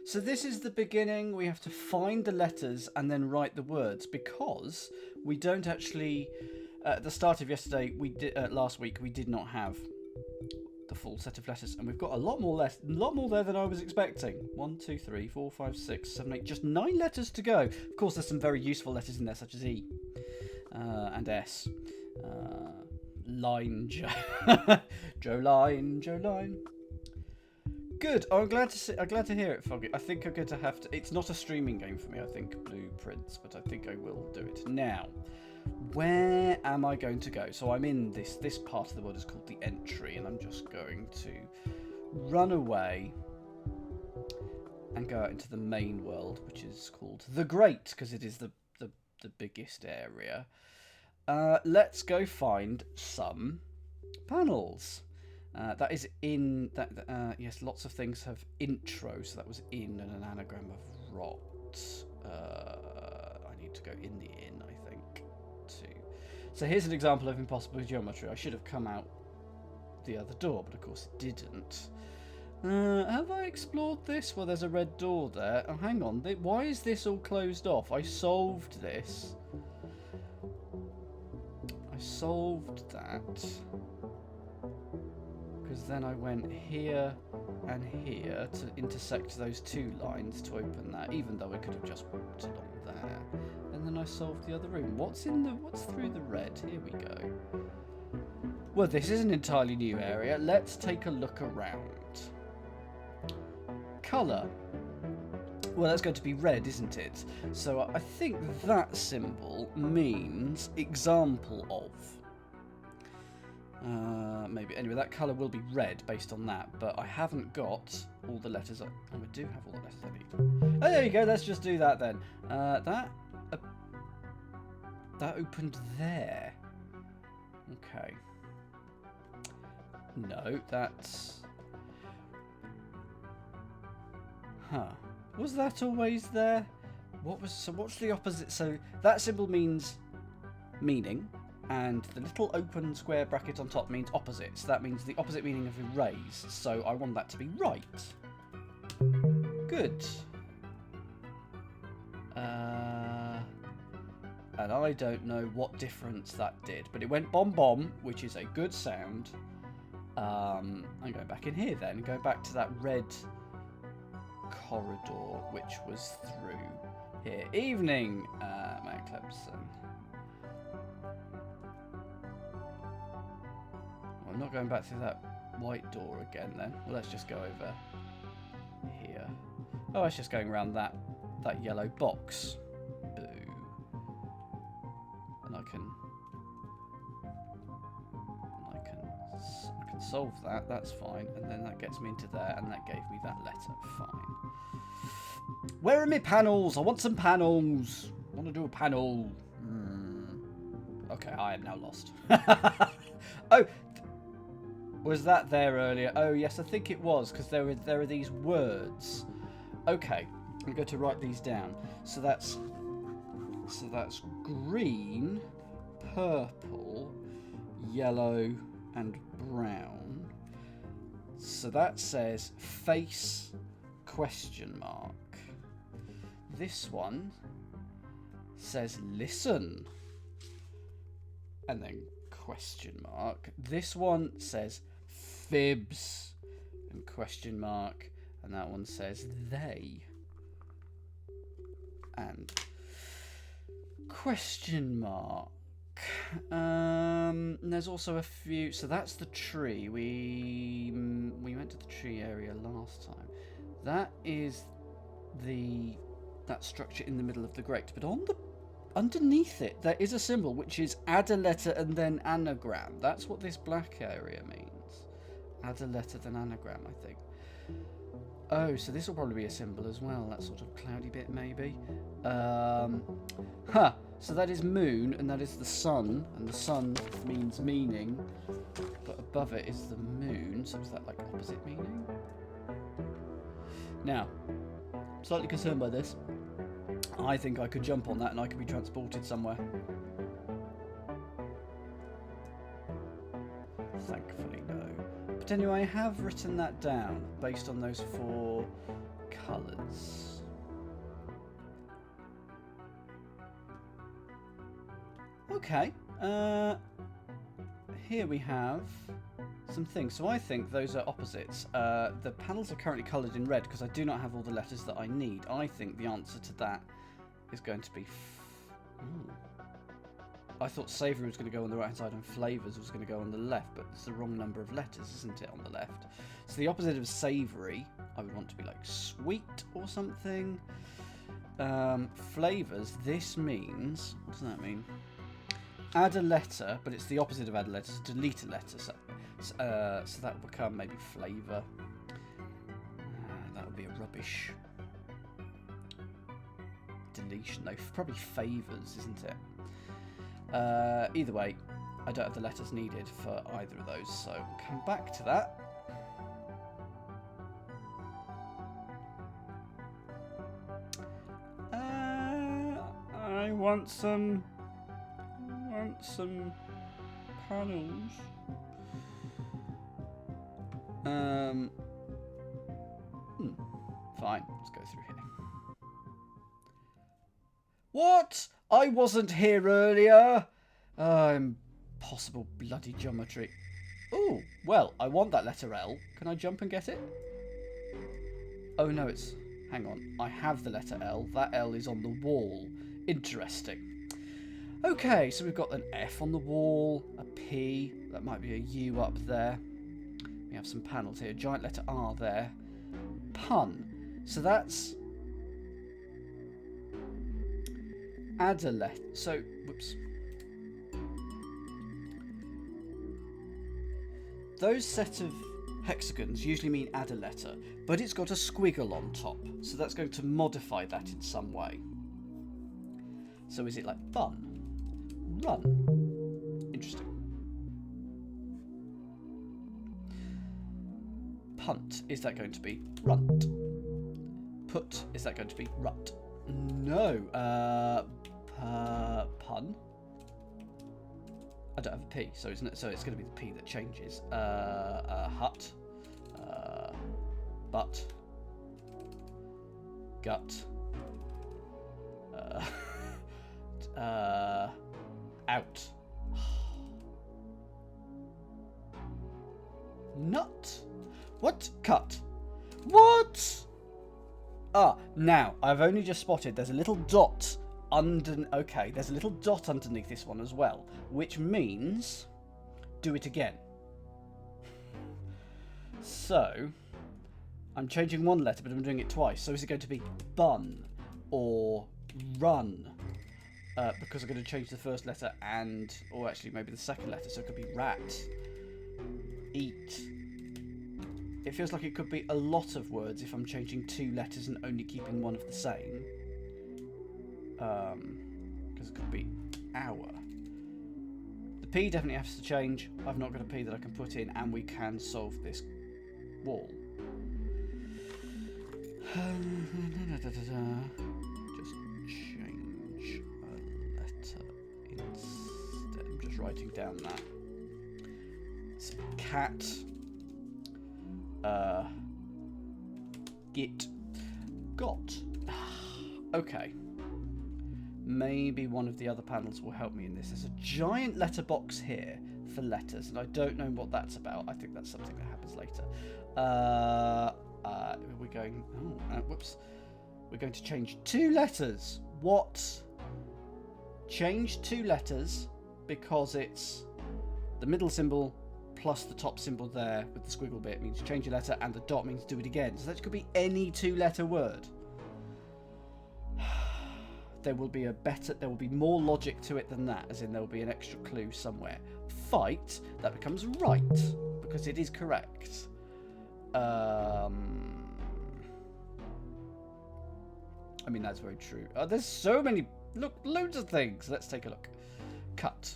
So this is the beginning. We have to find the letters and then write the words, because we don't actually. At the start of last week, we did not have the full set of letters, and we've got a lot more there than I was expecting. 1, 2, 3, 4, 5, 6, 7, 8, just 9 letters to go. Of course, there's some very useful letters in there, such as E and S. Line Joe. Joe Line. Good. Oh, I'm glad to hear it, Foggy. I think I'm going to have to. It's not a streaming game for me, I think, Blueprints, but I think I will do it. Now, where am I going to go? So I'm in this part of the world is called the entry, and I'm just going to run away and go out into the main world, which is called the Great, because it is the biggest area. Let's go find some panels. That is in that. Yes, lots of things have intro, so that was in and an anagram of rot. I need to go in the inn, I think, too. So here's an example of impossible geometry. I should have come out the other door, but of course it didn't. Have I explored this? Well, there's a red door there. Oh, hang on. Why is this all closed off? I solved this. I solved that. Because then I went here and here to intersect those two lines to open that, even though I could have just walked along there. And then I solved the other room. What's through the red? Here we go. Well, this is an entirely new area. Let's take a look around. Colour. Well, that's going to be red, isn't it? So I think that symbol means example of. Maybe. Anyway, that colour will be red based on that, but I haven't got all the letters. Oh, I do have all the letters I need. Oh, there you go. Let's just do that then. That opened there. Okay. No, that's... Huh. Was that always there? So what's the opposite? So that symbol means meaning, and the little open square bracket on top means opposite. So that means the opposite meaning of erase. So I want that to be right. Good. And I don't know what difference that did, but it went bomb bomb, which is a good sound. I'm going back in here then, going back to that red corridor, which was through here. Evening, Matt Clemson. Well, I'm not going back through that white door again then. Well, let's just go over here. Oh, it's just going around that yellow box. Boo. And I can solve that. That's fine. And then that gets me into there, and that gave me that letter. Fine. Where are my panels? I want some panels. I want to do a panel. Okay, I am now lost. Oh, was that there earlier? Oh, yes, I think it was, because there are these words. Okay, I'm going to write these down. So that's green, purple, yellow, and brown. So that says face question mark. This one says listen, and then question mark. This one says fibs and question mark, and that one says they and question mark. There's also a few. So that's the tree. We went to the tree area last time. That is that structure in the middle of the grate. But underneath it, there is a symbol which is add a letter and then anagram. That's what this black area means. Add a letter then anagram, I think. Oh, so this will probably be a symbol as well. That sort of cloudy bit, maybe. So that is moon, and that is the sun, and the sun means meaning, but above it is the moon, so is that like opposite meaning? Now, I'm slightly concerned by this. I think I could jump on that and I could be transported somewhere. Thankfully, no. But anyway, I have written that down based on those 4 colours. Okay. Here we have some things. So I think those are opposites. The panels are currently coloured in red because I do not have all the letters that I need. I think the answer to that is going to be... I thought savoury was going to go on the right hand side and flavours was going to go on the left, but it's the wrong number of letters, isn't it, on the left? So the opposite of savoury, I would want to be like sweet or something. Flavours, this means... What does that mean? Add a letter, but it's the opposite of add a letter, so delete a letter. So that will become maybe flavour. That would be a rubbish deletion, though. Probably favours, isn't it? Either way, I don't have the letters needed for either of those, so we'll come back to that. I want some panels. Fine, let's go through here. What? I wasn't here earlier. Impossible bloody geometry. Oh, well, I want that letter L. Can I jump and get it? Oh no, it's... Hang on. I have the letter L. That L is on the wall. Interesting. Okay, so we've got an F on the wall, a P, that might be a U up there. We have some panels here, giant letter R there. Pun. So that's... Add a letter. So, whoops. Those set of hexagons usually mean add a letter, but it's got a squiggle on top. So that's going to modify that in some way. So is it like fun? Run. Interesting. Punt. Is that going to be runt? Put. Is that going to be rut? No. Pun. I don't have a P, so isn't it? So it's going to be the P that changes. Hut. Butt. Gut. Out. Nut. What? Cut. What? Ah, now, I've only just spotted there's a little dot under... Okay, there's a little dot underneath this one as well, which means do it again. So, I'm changing one letter, but I'm doing it twice. So is it going to be bun or run? Because I'm going to change the first letter and... Or actually, maybe the second letter, so it could be rat. Eat. It feels like it could be a lot of words if I'm changing two letters and only keeping one of the same. Because it could be hour. The P definitely has to change. I've not got a P that I can put in, and we can solve this wall. Just change a letter instead. I'm just writing down that. It's a cat. Git. Got. Okay. Maybe one of the other panels will help me in this. There's a giant letterbox here for letters, and I don't know what that's about. I think that's something that happens later. We're going... Oh, whoops. We're going to change two letters. What? Change two letters because it's the middle symbol plus the top symbol there with the squiggle bit means change a letter, and the dot means do it again. So that could be any two-letter word. There will be more logic to it than that, as in there will be an extra clue somewhere. Fight, that becomes right, because it is correct. I mean, that's very true. There's so many, look, loads of things. Let's take a look. Cut,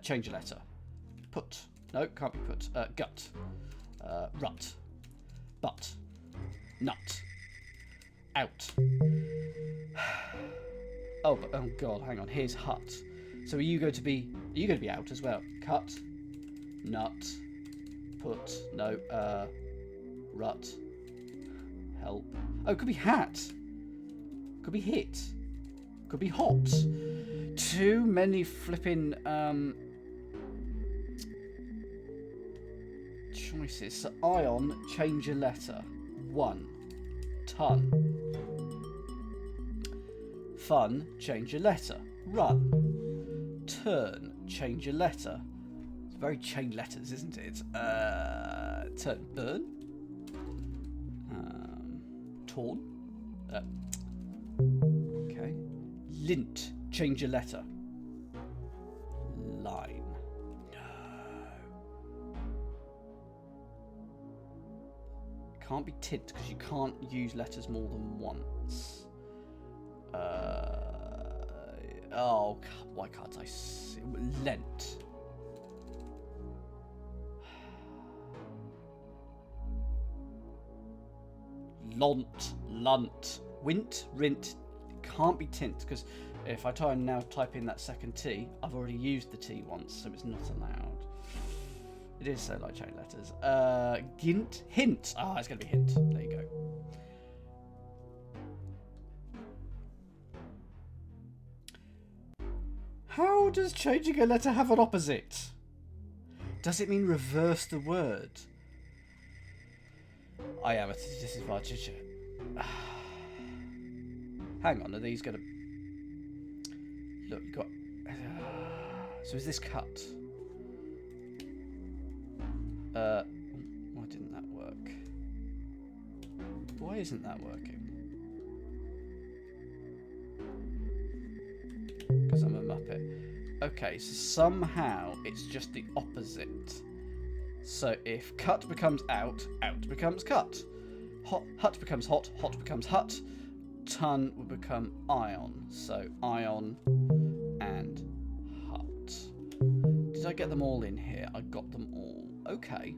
change a letter. Put, no, can't be put. Gut, rut, butt, nut, out. Oh, but, oh god, hang on. Here's hut. So are you going to be out as well? Cut, nut, put, no, rut, help. Oh, it could be hat. Could be hit. Could be hot. Too many flipping choices. So ion, change a letter. 1. Ton. Fun, change a letter. Run. Turn, change a letter. It's very chain letters, isn't it? Turn. Burn. Torn. Okay. Lint, change a letter. Line. No. Can't be tint because you can't use letters more than once. Oh, why can't I see? Lent. Lont, lunt, wint, rint. It can't be tint because if I try and now type in that second T, I've already used the T once, so it's not allowed. It is so like chain letters. Gint, hint. Ah, it's going to be hint. There you go. How does changing a letter have an opposite? Does it mean reverse the word? I am a disadvantage. Hang on, are these going to... Look, you got... So is this cut? Why didn't that work? Why isn't that working? Because I'm a muppet. Okay, so somehow it's just the opposite. So if cut becomes out, out becomes cut. Hut becomes hot, hot becomes hut. Ton will become ion. So ion and hut. Did I get them all in here? I got them all. Okay.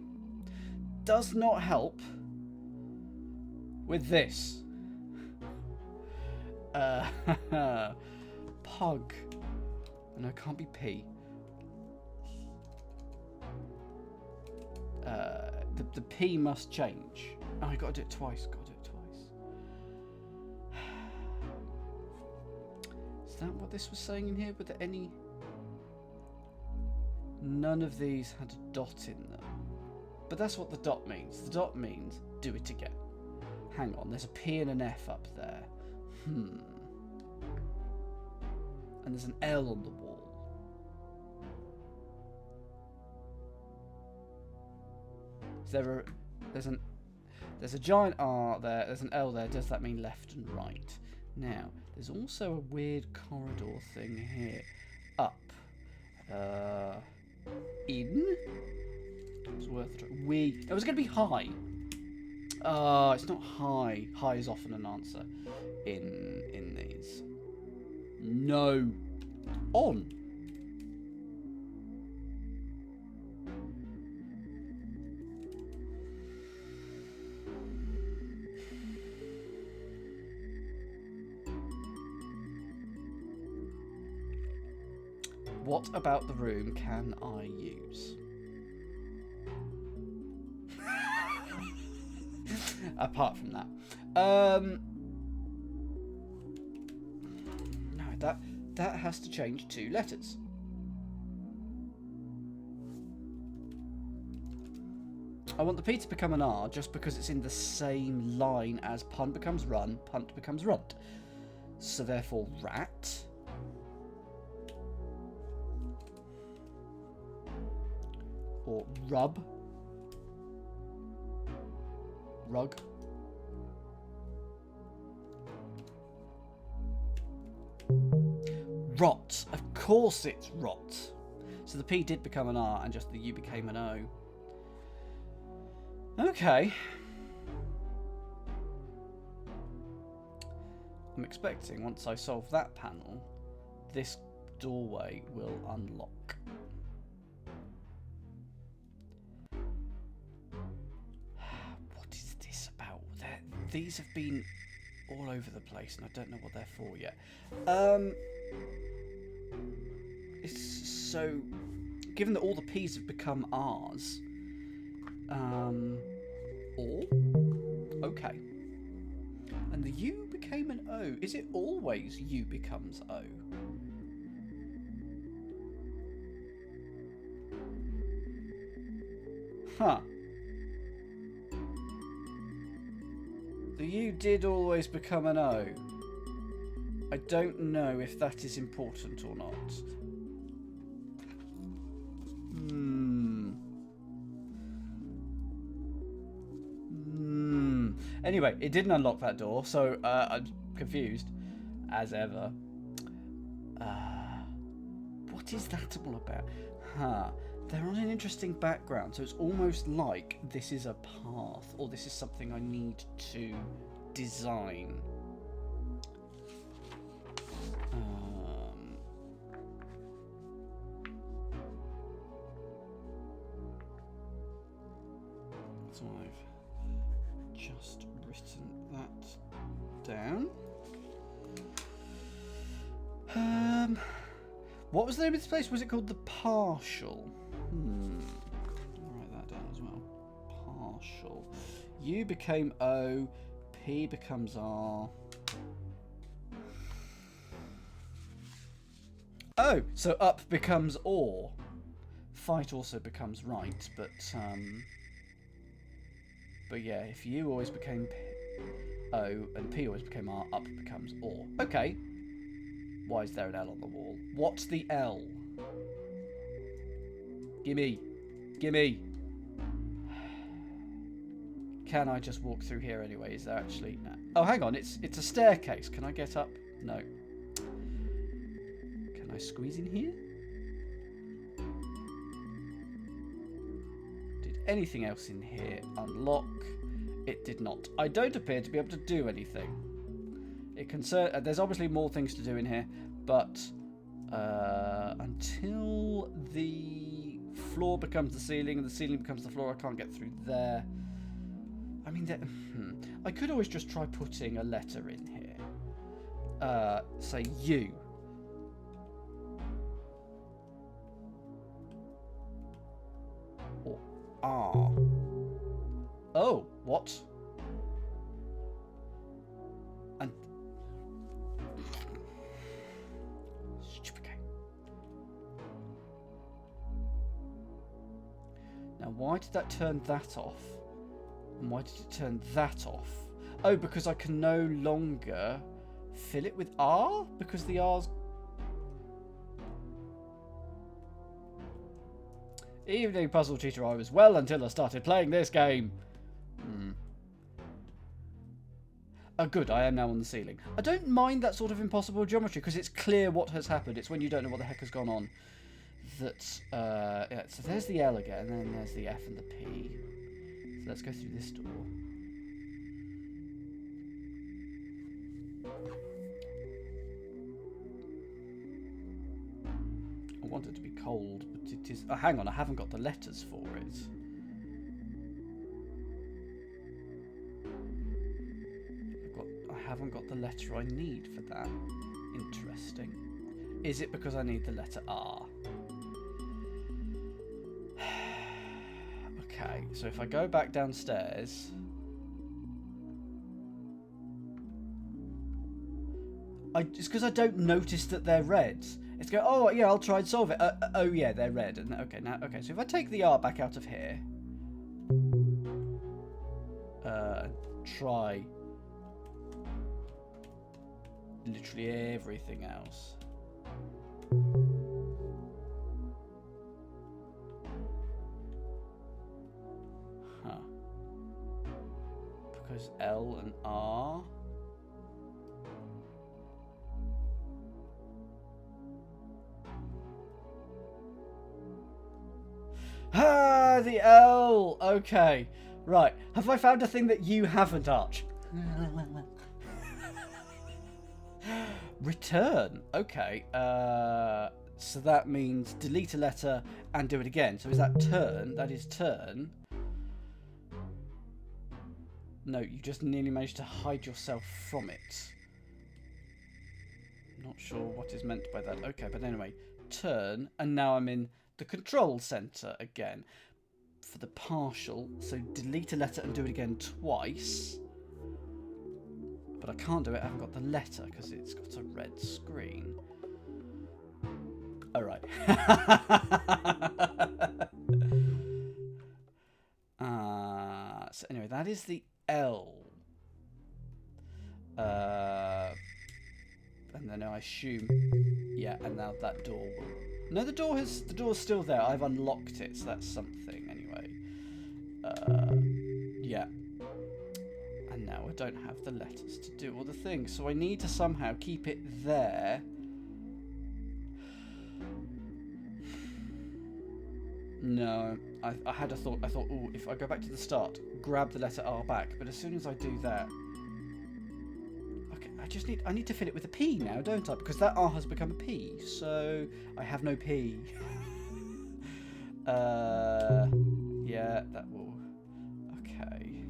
Does not help with this. Pug. No, it can't be P. The P must change. Oh, I got to do it twice. Got to do it twice. Is that what this was saying in here? Were there any... None of these had a dot in them. But that's what the dot means. The dot means do it again. Hang on, there's a P and an F up there. And there's an L on the wall. There's a giant R there, there's an L there. Does that mean left and right? Now, there's also a weird corridor thing here. Up. In. It was worth a try. It was going to be high. It's not high. High is often an answer in these. No. On. What about the room can I use? Apart from that. No, that has to change 2 letters. I want the P to become an R just because it's in the same line as pun becomes run, punt becomes runt. So therefore rat. Or rub. Rug. Rot. Of course it's rot. So the P did become an R and just the U became an O. Okay. I'm expecting once I solve that panel, this doorway will unlock. What is this about? These have been all over the place and I don't know what they're for yet. It's so... Given that all the P's have become R's... or? Okay. And the U became an O. Is it always U becomes O? Huh. The U did always become an O. I don't know if that is important or not. Anyway, it didn't unlock that door, so I'm confused, as ever. What is that all about? Huh. They're on an interesting background, so it's almost like this is a path, or this is something I need to design. So I've just written that down. What was the name of this place? Was it called the Partial? I'll write that down as well. Partial. U became O. P becomes R. Oh, so up becomes or. Fight also becomes right, but yeah, if U always became O and P always became R, up becomes or. Okay. Why is there an L on the wall? What's the L? Gimme. Gimme. Can I just walk through here anyway? Is there actually... No. Oh, hang on. It's a staircase. Can I get up? No. Can I squeeze in here? Did anything else in here unlock? It did not. I don't appear to be able to do anything. There's obviously more things to do in here, but until the floor becomes the ceiling and the ceiling becomes the floor, I can't get through there. I mean, I could always just try putting a letter in here. Say U. Or R. Oh, what? And stupid game. Now, why did that turn that off? And why did it turn that off? Oh, because I can no longer fill it with R? Because the R's... Evening, puzzle cheater. I was well until I started playing this game. Oh, good. I am now on the ceiling. I don't mind that sort of impossible geometry because it's clear what has happened. It's when you don't know what the heck has gone on that... yeah, so there's the L again, and then there's the F and the P. So let's go through this door. I want it to be cold, but it is... Oh, hang on. I haven't got the letters for it. I haven't got the letter I need for that. Interesting. Is it because I need the letter R? Okay, so if I go back downstairs... It's because I don't notice that they're red. It's go, oh yeah, I'll try and solve it. Oh yeah, they're red. And okay, so if I take the R back out of here, try literally everything else. Huh. Because L and R. Ah, the L! Okay. Right. Have I found a thing that you haven't, Arch? Return. Okay. So that means delete a letter and do it again. So is that turn? That is turn. No, you just nearly managed to hide yourself from it. Not sure what is meant by that. Okay, but anyway. Turn. And now I'm in the control center again. For the partial. So delete a letter and do it again twice. But I can't do it. I haven't got the letter because it's got a red screen. All right. So anyway, that is the L. And then I assume, yeah, and now that door will. No, the door's still there. I've unlocked it, so that's something anyway. Yeah. And now I don't have the letters to do all the things, so I need to somehow keep it there. No, I had a thought. I thought, oh, if I go back to the start, grab the letter R back. But as soon as I do that, okay, I need to fill it with a P now, don't I? Because that R has become a P, so I have no P. Yeah, that will. Okay.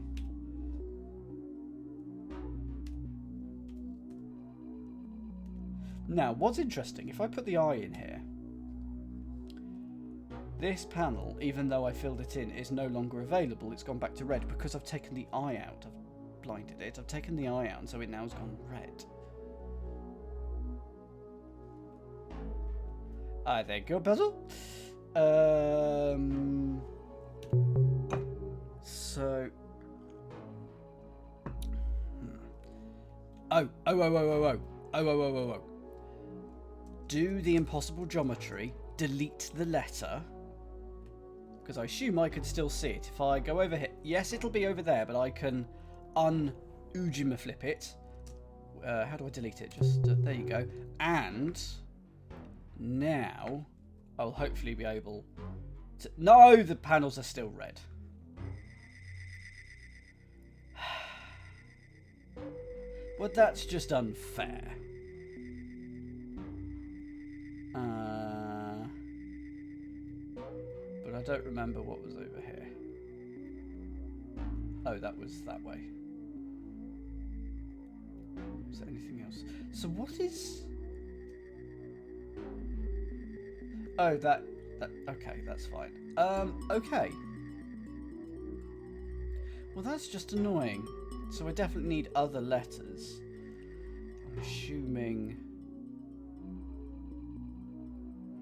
Now, what's interesting, if I put the I in here, this panel, even though I filled it in, is no longer available. It's gone back to red because I've taken the I out. I've blinded it. I've taken the I out, and so it now has gone red. There you go, puzzle. So... Oh. Do the impossible geometry, delete the letter... Because I assume I could still see it. If I go over here... Yes, it'll be over there, but I can un-Ujima flip it. How do I delete it? Just... there you go. And... now... I'll hopefully be able to... No! The panels are still red. Well, that's just unfair. But I don't remember what was over here. Oh, that was that way. Is there anything else? So what is... Oh, that okay, that's fine. Okay. Well, that's just annoying. So I definitely need other letters. I'm assuming...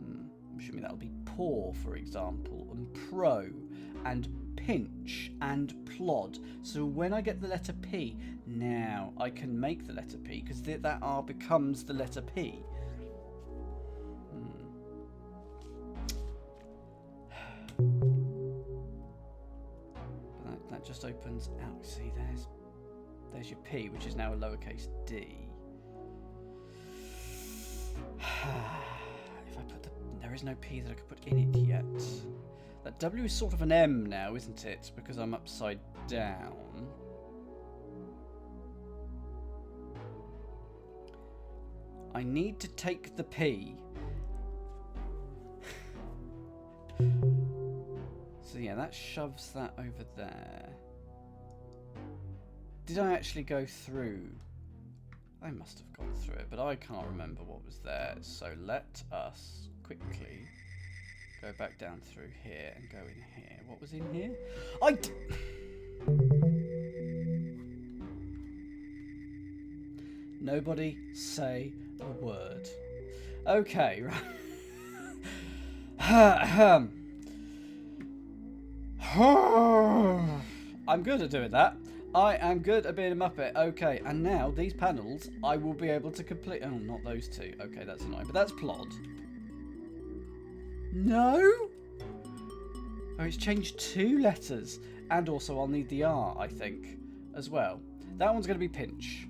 I'm assuming that'll be poor, for example, and pro, and pinch, and plod. So when I get the letter P, now I can make the letter P, because that R becomes the letter P. That just opens out. See, there's your P, which is now a lowercase d. If I put there is no P that I could put in it yet. That W is sort of an M now, isn't it? Because I'm upside down. I need to take the P. So yeah, that shoves that over there. Did I actually go through? I must have gone through it, but I can't remember what was there. So let us quickly go back down through here and go in here. What was in here? Nobody say a word. Okay, right. I'm good at doing that. I am good at being a Muppet. Okay, and now these panels I will be able to complete. Oh, not those two. Okay, that's annoying. But that's plod. No? Oh, it's changed 2 letters. And also I'll need the R, I think, as well. That one's going to be pinch.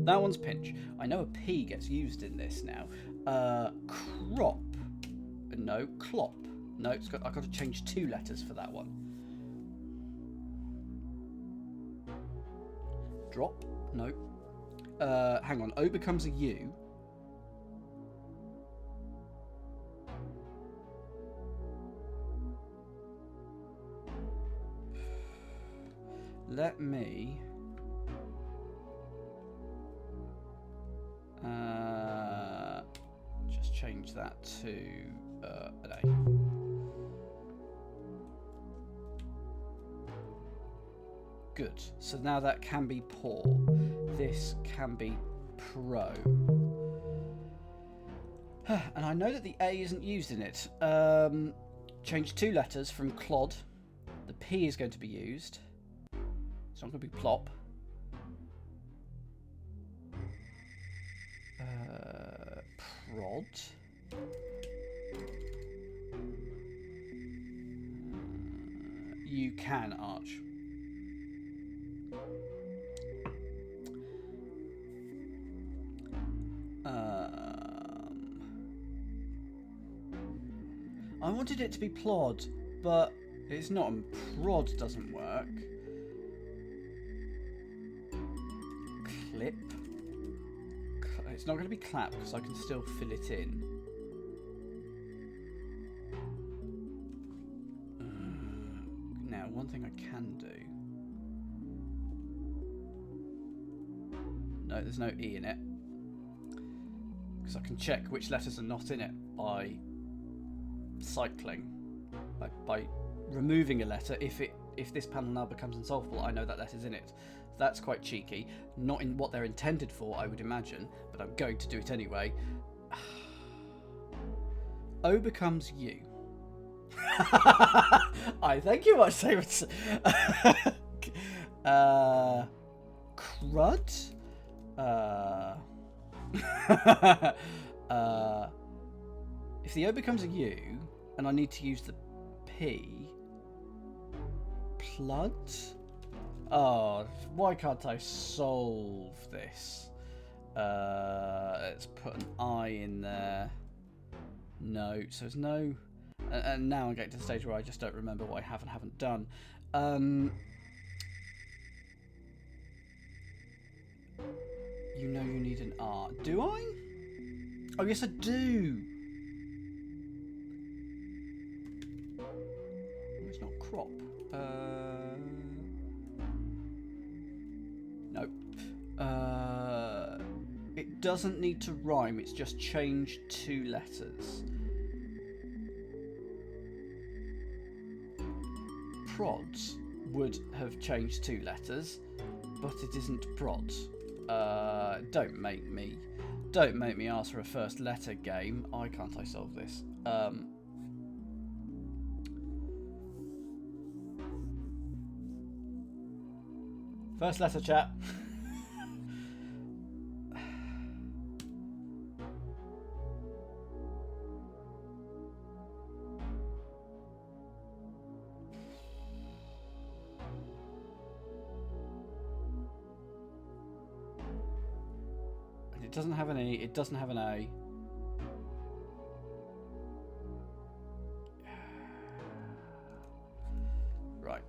That one's pinch. I know a P gets used in this now. Crop. No, clop. No, I've got to change 2 letters for that one. Drop? No. Hang on. O becomes a U. Let me... just change that to an A. Good. So now that can be poor. this can be pro. And I know that the A isn't used in it. Change 2 letters from clod. The P is going to be used. It's not going to be plop. Prod. You can arch. I wanted it to be plod, but it's not, and prod doesn't work. Clip. It's not going to be clap because I can still fill it in. Now, one thing I can do. No, there's no E in it. Because I can check which letters are not in it by cycling. By removing a letter. If this panel now becomes unsolvable, I know that letter's in it. That's quite cheeky. Not in what they're intended for, I would imagine, but I'm going to do it anyway. O becomes U. I thank you much, Davidson. Crud? If the O becomes a U, and I need to use the P, Plud? Oh, why can't I solve this? Let's put an I in there. No, so there's no... And now I'm getting to the stage where I just don't remember what I have and haven't done. You know you need an R. Do I? Oh, yes, I do. It's not crop. No. It doesn't need to rhyme. It's just change 2 letters. Prods would have changed 2 letters, but it isn't prod. Don't make me ask for a first letter game. Why can't I solve this? First letter, chat. It doesn't have an E, it doesn't have an A. Right.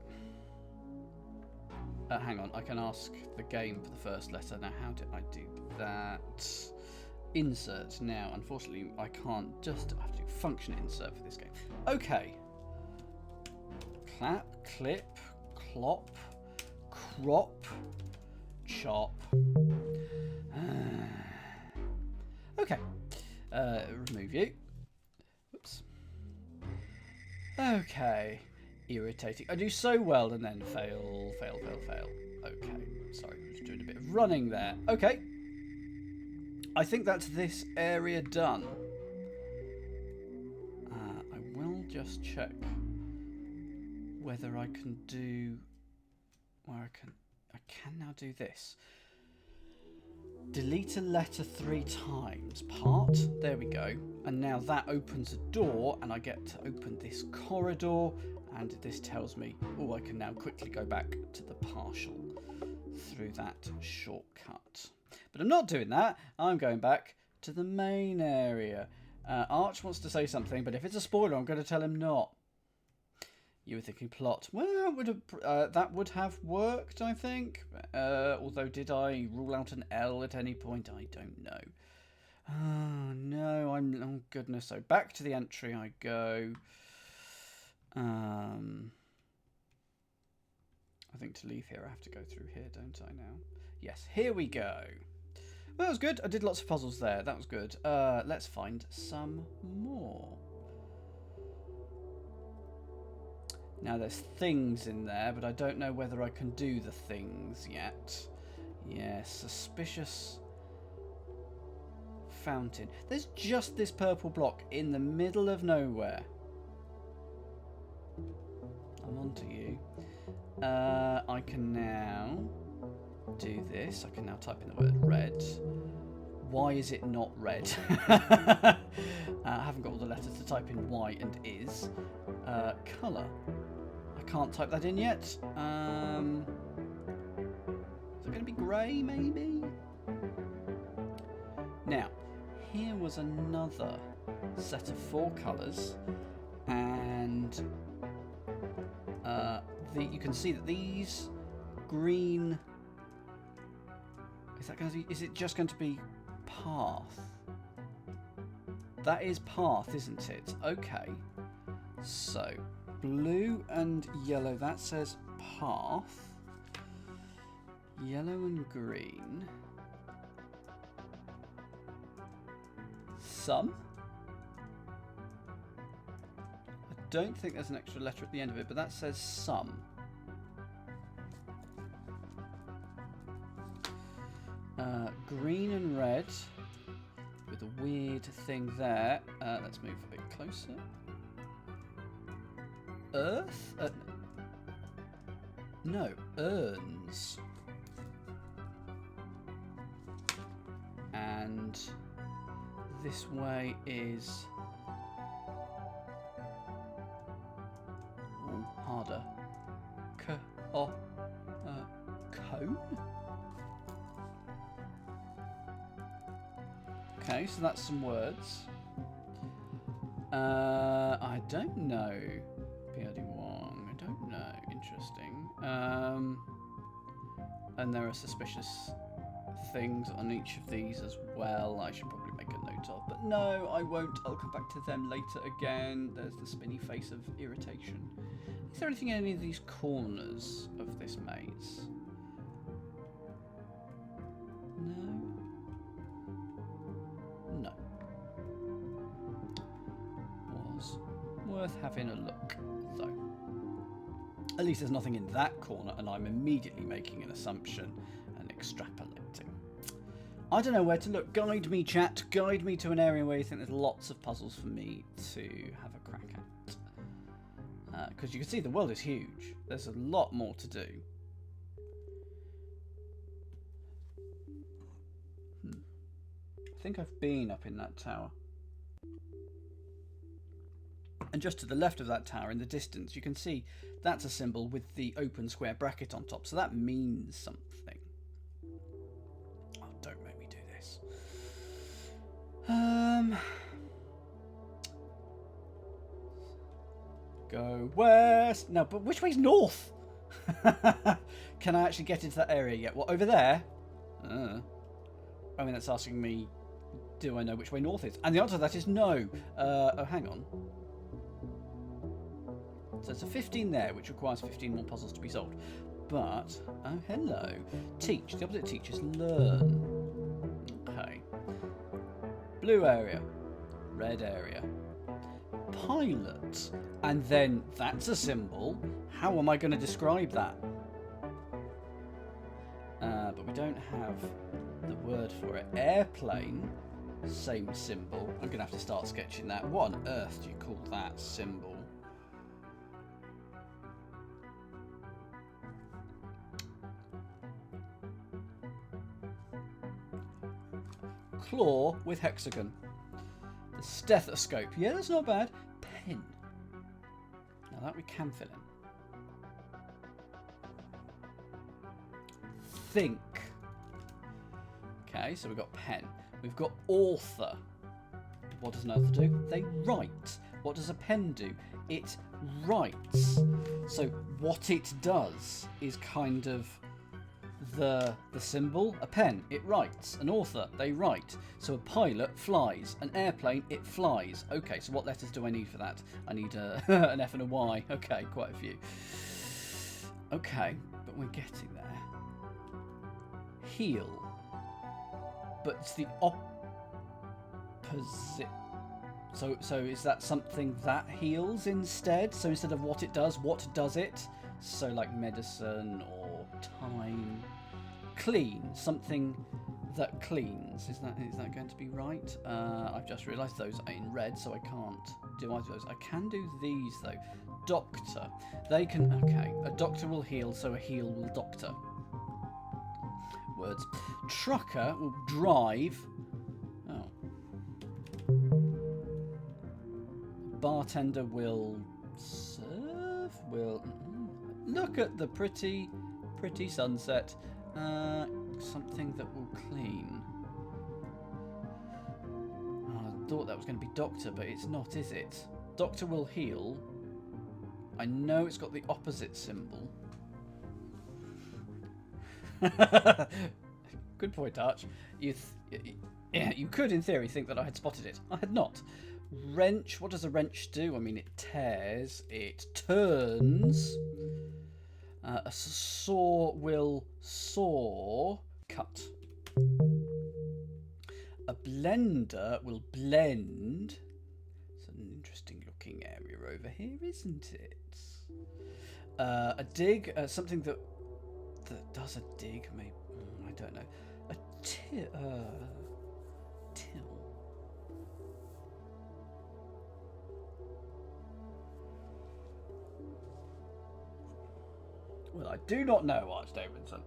Hang on, I can ask the game for the first letter. Now, how did I do that? Insert. Now, unfortunately, I can't just... I have to do function insert for this game. Okay. Clap, clip, clop, crop, chop. Okay, remove you. Oops. Okay, irritating. I do so well and then fail, fail, fail, fail. Okay, sorry, I was doing a bit of running there. Okay, I think that's this area done. I will just check whether I can do... Where I can now do this. Delete a letter 3 times. Part. There we go. And now that opens a door, and I get to open this corridor, and this tells me, oh, I can now quickly go back to the partial through that shortcut. But I'm not doing that. I'm going back to the main area. Arch wants to say something, but if it's a spoiler, I'm going to tell him not. You were thinking plot. Well, that would have worked, I think. Although, did I rule out an L at any point? I don't know. Oh, no. Oh, goodness. So, back to the entry I go. I think to leave here, I have to go through here, don't I, now? Yes, here we go. Well, that was good. I did lots of puzzles there. That was good. Let's find some more. Now there's things in there, but I don't know whether I can do the things yet. Yeah, suspicious fountain. There's just this purple block in the middle of nowhere. I'm onto you. I can now do this. I can now type in the word red. Why is it not red? I haven't got all the letters to type in Y and is. Colour. I can't type that in yet. Is it going to be grey, maybe? Now, here was another set of 4 colours, and you can see that these green. Is that going to be? Is it just going to be path? That is path, isn't it? Okay. So blue and yellow. That says path. Yellow and green. Some. I don't think there's an extra letter at the end of it, but that says some. Green and red with a weird thing there. Let's move a bit closer. Earth? No, urns. And this way is harder. Cone? Okay, so that's some words. I don't know. P.I.D. Wong. I don't know. Interesting. And there are suspicious things on each of these as well. I should probably make a note of. But no, I won't. I'll come back to them later again. There's the spinny face of irritation. Is there anything in any of these corners of this maze? No. No. Was worth having a look, though. At least there's nothing in that corner, and I'm immediately making an assumption and extrapolating. I don't know where to look. Guide me, chat. Guide me to an area where you think there's lots of puzzles for me to have a crack at. Because you can see the world is huge. There's a lot more to do. I think I've been up in that tower. And just to the left of that tower in the distance, you can see that's a symbol with the open square bracket on top. So that means something. Oh, don't make me do this. Go west. No, but which way's north? Can I actually get into that area yet? What, over there? I mean, that's asking me, do I know which way north is? And the answer to that is no. Oh, hang on. So it's a 15 there, which requires 15 more puzzles to be solved. But, oh, hello. Teach. The opposite of teach is learn. Okay. Blue area. Red area. Pilot. And then that's a symbol. How am I going to describe that? But we don't have the word for it. Airplane. Same symbol. I'm going to have to start sketching that. What on earth do you call that symbol? Claw with hexagon. The stethoscope. Yeah, that's not bad. Pen. Now that we can fill in. Think. Okay, so we've got pen. We've got author. What does an author do? They write. What does a pen do? It writes. So what it does is kind of the symbol. A pen, it writes. An author, they write. So a pilot flies. An airplane, it flies. Okay, so what letters do I need for that? I need an F and a Y. Okay, quite a few. Okay, but we're getting there. Heal. But it's the opposite. So is that something that heals instead? So instead of what it does, what does it? So like medicine or time. clean, something that cleans. Is that going to be right? I've just realised those are in red, so I can't do either of those. I can do these though. Doctor. They can. Okay. A doctor will heal, so a heal will doctor. Words. Trucker will drive. Oh. Bartender will serve. Will look at the pretty sunset. Something that will clean. Oh, I thought that was going to be doctor, but it's not, is it? Doctor will heal. I know it's got the opposite symbol. Good point, Arch. You could, in theory, think that I had spotted it. I had not. Wrench. What does a wrench do? I mean, it tears. It turns. A saw will saw. Cut. A blender will blend. It's an interesting looking area over here, isn't it? A dig. Something that does a dig. Maybe. I don't know. A till. Well, I do not know, Arch Davidson.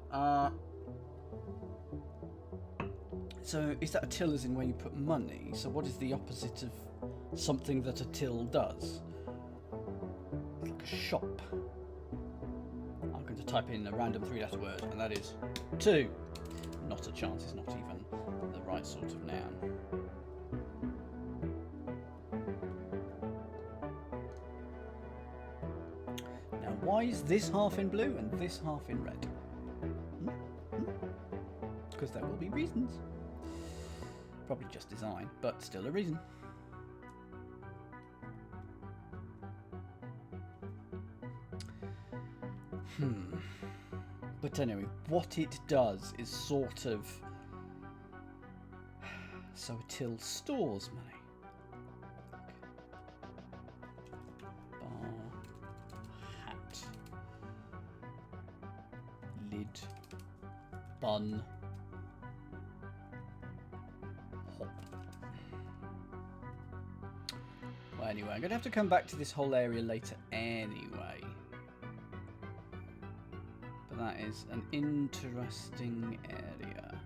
So, is that a till as in where you put money? So, what is the opposite of something that a till does? It's like a shop. I'm going to type in a random 3-letter word, and that is 2. Not a chance, it's not even the right sort of noun. Now, why is this half in blue and this half in red? Because there will be reasons. Probably just design, but still a reason. But anyway, what it does is sort of... So a till stores money. Bar, hat, lid, bun, hop. Well, anyway, I'm going to have to come back to this whole area later anyway. But that is an interesting area.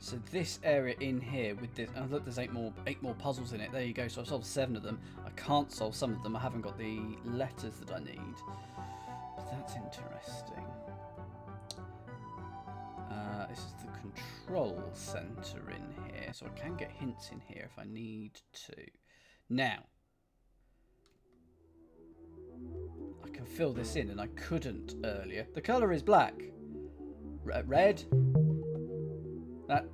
So this area in here with this, oh look, there's eight more puzzles in it. There you go. So I've solved 7 of them. I can't solve some of them. I haven't got the letters that I need. But that's interesting. This is the control center in here, so I can get hints in here if I need to. Now, I can fill this in, and I couldn't earlier. The colour is black. Red. That.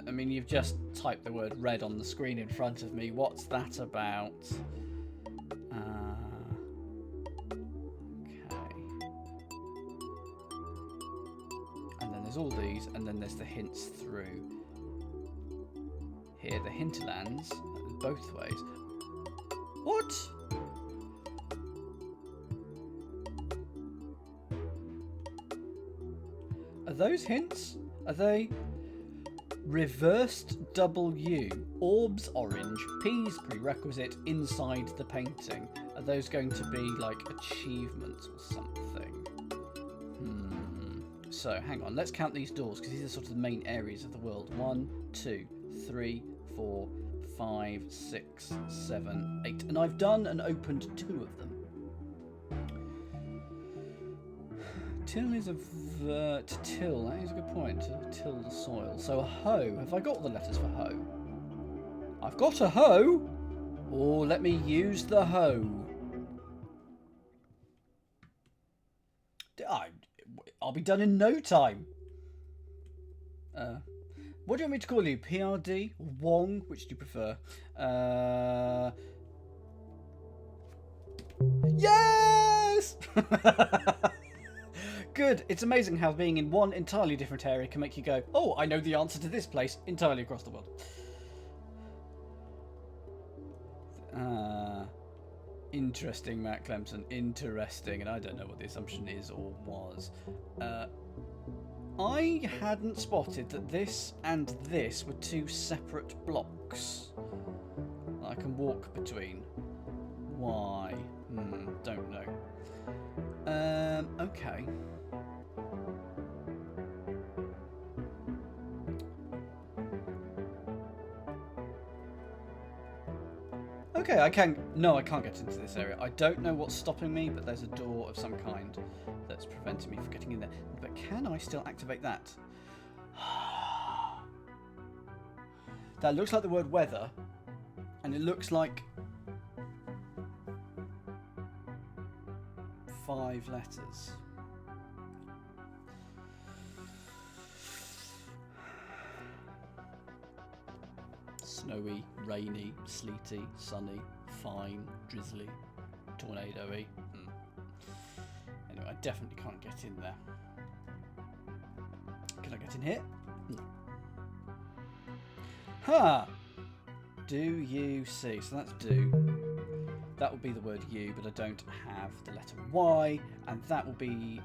I mean, you've just typed the word red on the screen in front of me. What's that about? Okay. And then there's all these, and then there's the hints through here. The hinterlands both ways. What? Are those hints? Are they reversed W, orbs orange, P's prerequisite inside the painting? Are those going to be like achievements or something? So hang on, let's count these doors because these are sort of the main areas of the world. 1, 2, 3, 4, 5, 6, 7, 8. And I've done and opened 2 of them. Till is a to till. That is a good point. To till the soil. So a hoe. Have I got the letters for hoe? I've got a hoe. Oh, let me use the hoe. I'll be done in no time. What do you want me to call you? PRD? Wong? Which do you prefer? Yes! Good. It's amazing how being in one entirely different area can make you go, oh, I know the answer to this place entirely across the world. Interesting, Matt Clemson. Interesting. And I don't know what the assumption is or was. I hadn't spotted that this and this were two separate blocks that I can walk between. Why? Don't know. Okay. Okay, I can... No, I can't get into this area. I don't know what's stopping me, but there's a door of some kind that's preventing me from getting in there. But can I still activate that? That looks like the word weather, and it looks like 5 letters. Snowy, rainy, sleety, sunny, fine, drizzly, tornado-y. Anyway, I definitely can't get in there. Can I get in here? No. Ha! Do you see? So that's do. That will be the word you, but I don't have the letter Y, and that will be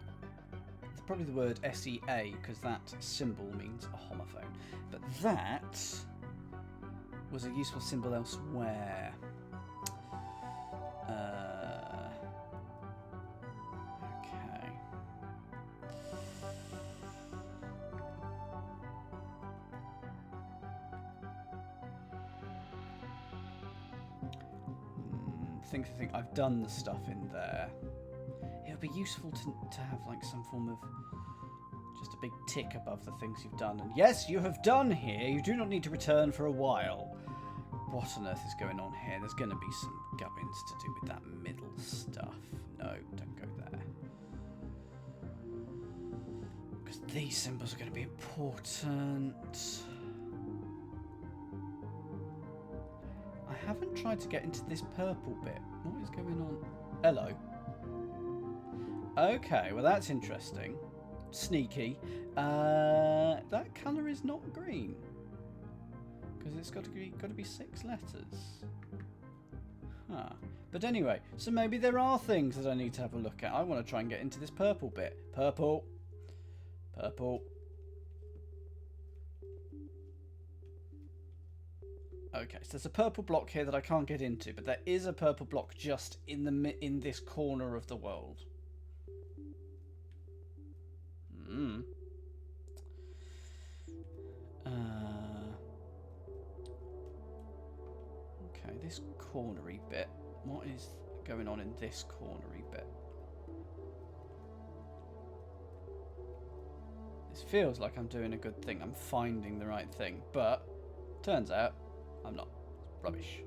probably the word SEA, because that symbol means a homophone. But that was a useful symbol elsewhere. Okay. Think. I've done the stuff in there. It would be useful to have like some form of just a big tick above the things you've done. And yes, you have done here. You do not need to return for a while. What on earth is going on here? There's going to be some gubbins to do with that middle stuff. No, don't go there. Because these symbols are going to be important. I haven't tried to get into this purple bit. What is going on? Hello. Okay, well that's interesting. Sneaky. That colour is not green. Because it's got to be 6 letters. Huh. But anyway, so maybe there are things that I need to have a look at. I want to try and get into this purple bit. Purple. Purple. Okay, so there's a purple block here that I can't get into, but there is a purple block just in this corner of the world. Okay, this cornery bit. What is going on in this cornery bit? This feels like I'm doing a good thing. I'm finding the right thing, but turns out I'm not. It's rubbish.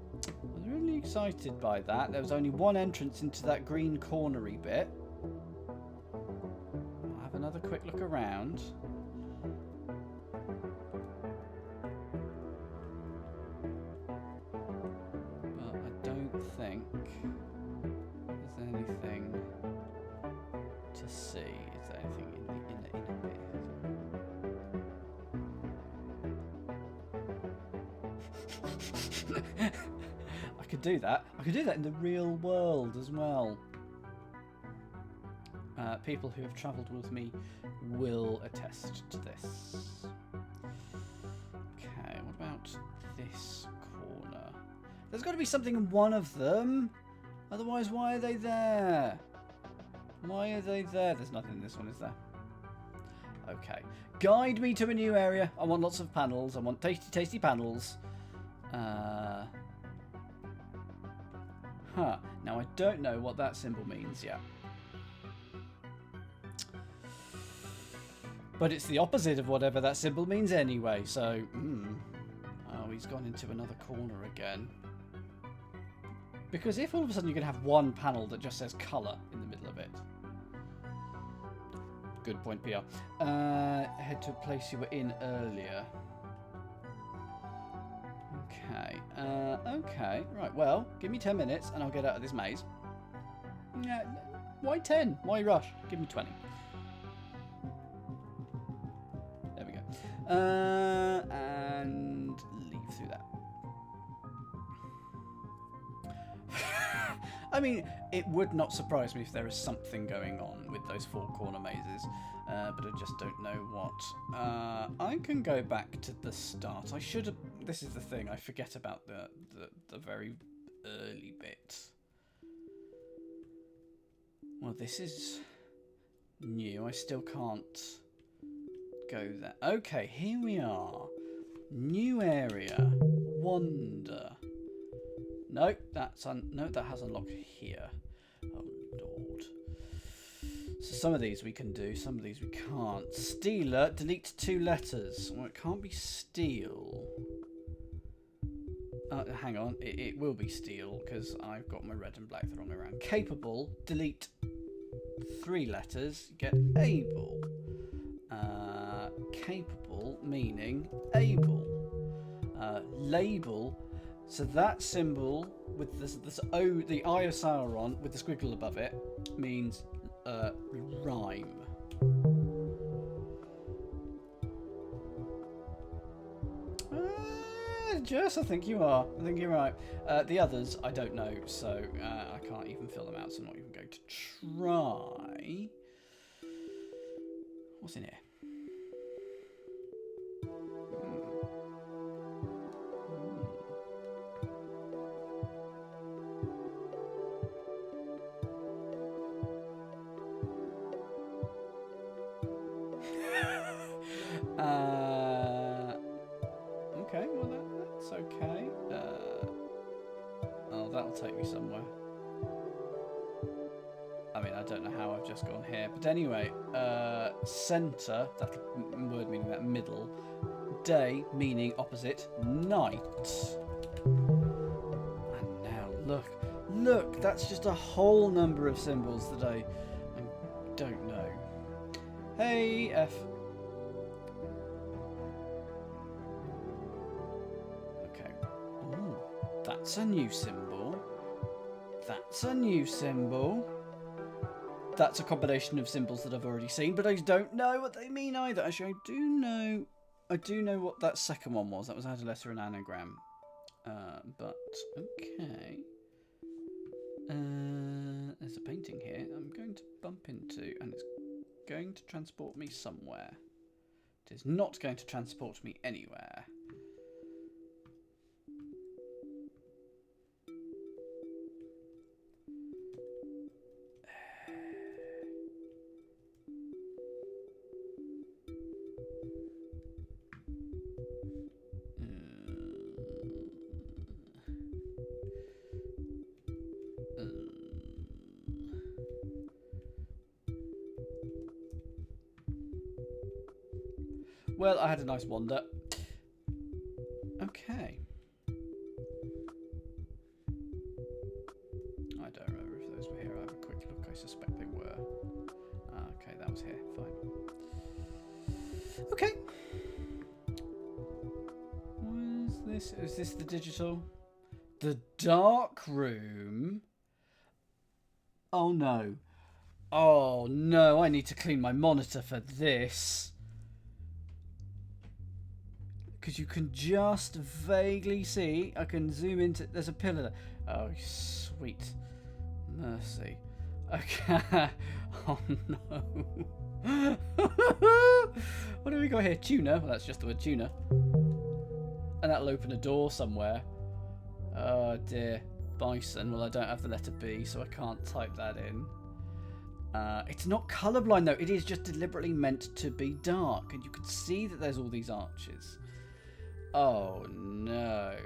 I was really excited by that. There was only one entrance into that green cornery bit. I'll have another quick look around. But I don't think there's anything to see. Is there anything in the inner bit? I could do that. I could do that in the real world as well. People who have travelled with me will attest to this. Okay, what about this corner? There's got to be something in one of them. Otherwise, why are they there? Why are they there? There's nothing in this one, is there? Okay. Guide me to a new area. I want lots of panels. I want tasty, tasty panels. Now, I don't know what that symbol means yet. But it's the opposite of whatever that symbol means anyway, so... Oh, he's gone into another corner again. Because if all of a sudden you're going to have one panel that just says colour in the middle of it... Good point, PR. Head to a place you were in earlier. Okay. Okay. Right, well, give me 10 minutes and I'll get out of this maze. Yeah, why 10? Why rush? Give me 20. There we go. And leave through that. I mean, it would not surprise me if there is something going on with those four corner mazes, but I just don't know what. I can go back to the start. I should have... This is the thing, I forget about the very early bit. Well, this is new. I still can't go there. Okay, here we are. New area. Wonder. Nope, no, that has unlocked here. Oh lord. So some of these we can do, some of these we can't. Stealer, delete 2 letters. Well, it can't be steal. Hang on, it will be steal because I've got my red and black the wrong way around. Capable, delete 3 letters, get able. Capable meaning able. Label. So that symbol with this O, the Eye of Sauron with the squiggle above it, means rhyme. Jess, I think you are. I think you're right. The others, I don't know, so I can't even fill them out, so I'm not even going to try. What's in here? Okay, well that's okay. Oh, that'll take me somewhere. I mean, I don't know how I've just gone here, but anyway, centre, that word meaning that middle, day meaning opposite, night. And now look, that's just a whole number of symbols that I don't know. Hey, F. Okay. Ooh, that's a new symbol. That's a new symbol. That's a combination of symbols that I've already seen, but I don't know what they mean either. Actually, I do know what that second one was. That was add a letter and anagram. But okay. There's a painting here I'm going to bump into, and it's going to transport me somewhere. It is not going to transport me anywhere. Well, I had a nice wander. Okay. I don't remember if those were here. I have a quick look. I suspect they were. Okay, that was here. Fine. Okay. What is this? Is this the digital? The dark room? Oh no. Oh no, I need to clean my monitor for this. Because you can just vaguely see, I can zoom into, there's a pillar there. Oh, sweet mercy. Okay. Oh no. What do we got here? Tuna. Well, that's just the word tuna. And that'll open a door somewhere. Oh dear. Bison. Well, I don't have the letter B, so I can't type that in. It's not colourblind though. It is just deliberately meant to be dark. And you can see that there's all these arches. Oh no.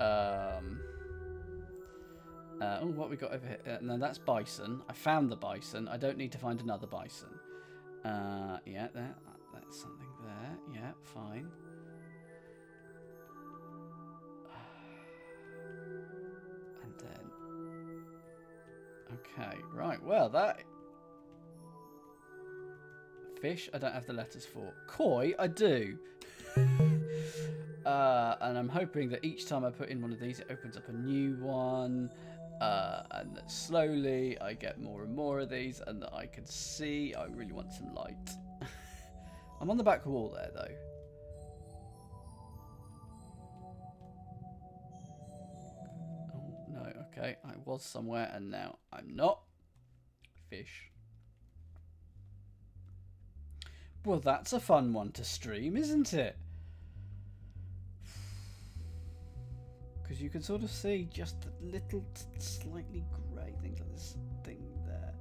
Oh, what we got over here? No, that's bison. I found the bison. I don't need to find another bison. Yeah, that's something there. Yeah, fine. And then... Okay, right. Well, that... Fish, I don't have the letters for. Koi, I do. And I'm hoping that each time I put in one of these, it opens up a new one. And that slowly I get more and more of these, and that I can see. I really want some light. I'm on the back wall there, though. Oh, no, Okay, I was somewhere and now I'm not. Fish. Well, that's a fun one to stream, isn't it? Because you can sort of see just the little slightly grey things like this thing there.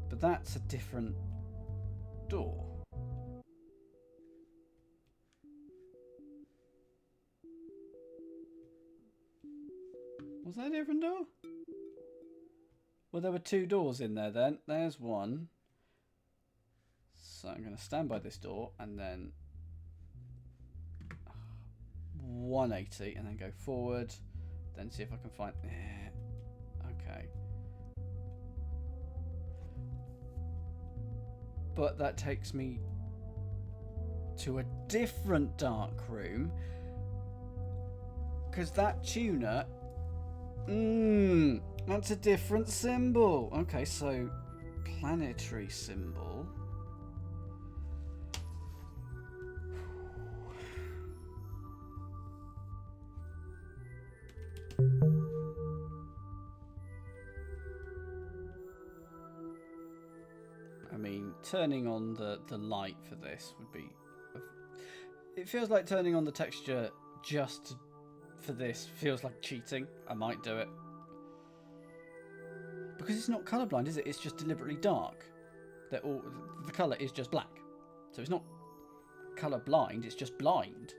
But that's a different door. Was that a different door? Well, there were two doors in there then. There's one. So I'm going to stand by this door and then 180 and then go forward. Then see if I can find... Okay. But that takes me to a different dark room. Because that tuner... that's a different symbol. Okay, so planetary symbol. I mean, turning on the light for this would be... It feels like turning on the texture just for this feels like cheating. I might do it. Because it's not colourblind, is it? It's just deliberately dark. The colour is just black. So it's not colour blind, it's just blind.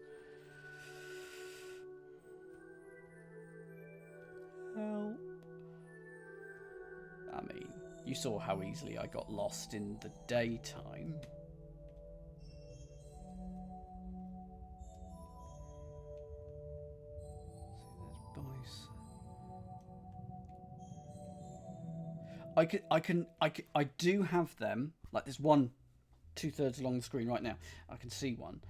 Help. I mean, you saw how easily I got lost in the daytime. I do have them. Like there's one 2/3 along the screen right now. I can see one,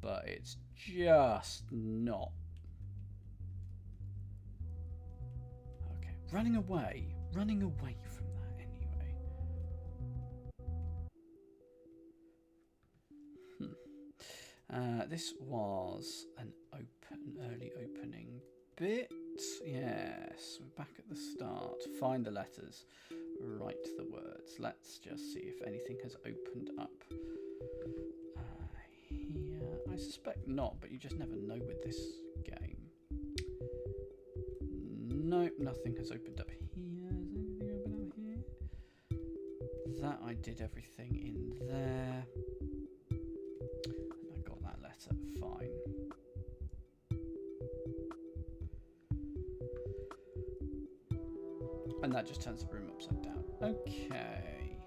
but it's just not. Okay, running away from that anyway. This was an early opening bit. Yes, we're back at the start. Find the letters, write the words. Let's just see if anything has opened up here. I suspect not, but you just never know with this game. Nope, nothing has opened up here. Has anything opened up here? That I did everything in there. And I got that letter, fine. And that just turns the room upside down. Okay.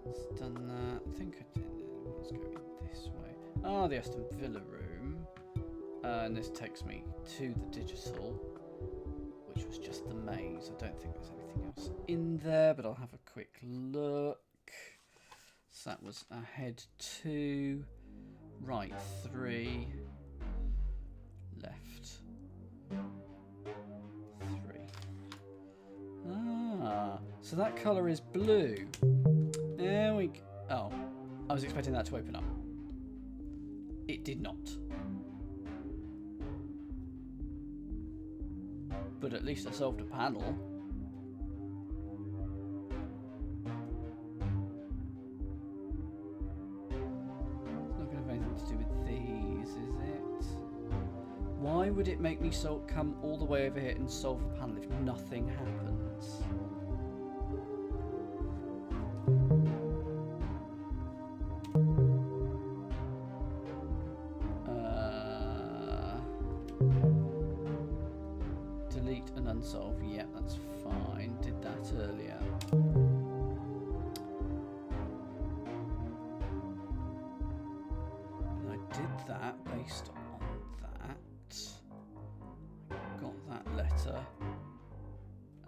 That's done that. I think I did it. Let's go in this way. Ah, the Aston Villa room. And this takes me to the digital, which was just the maze. I don't think there's anything else in there, but I'll have a quick look. So that was ahead 2, right 3, left 3. Ah, so that colour is blue. There we go. Oh, I was expecting that to open up. It did not. But at least I solved a panel. It's not going to have anything to do with these, is it? Why would it make me come all the way over here and solve a panel if nothing happens? Delete and unsolve. Yeah, that's fine. Did that earlier. And I did that based on that. I got that letter.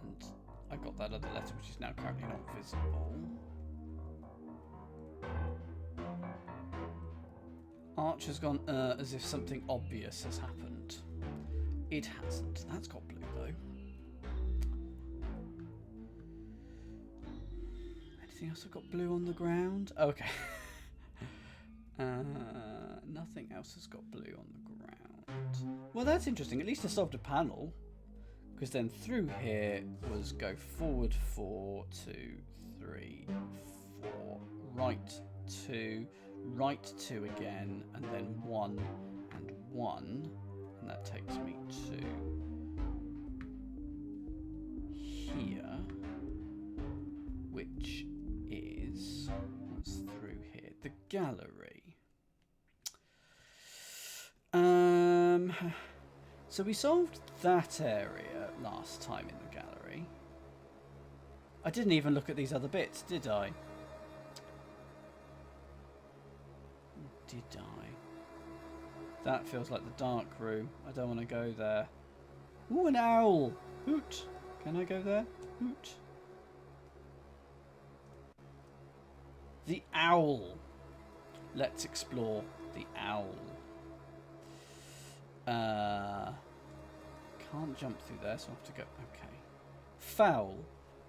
And I got that other letter, which is now currently not visible. Arch has gone as if something obvious has happened. It hasn't. That's got blue though. Anything else I've got blue on the ground? Okay. Nothing else has got blue on the ground. Well, that's interesting. At least I solved a panel. Because then through here was go forward 4, 2, 3, 4, right 2, right 2 again, and then 1 and 1. And that takes me to here, which is, what's through here? The gallery. So we solved that area last time in the gallery. I didn't even look at these other bits, did I? Did I? That feels like the dark room. I don't want to go there. Ooh, an owl! Hoot! Can I go there? Hoot! The owl! Let's explore the owl. Can't jump through there, so I have to go. Okay. Foul.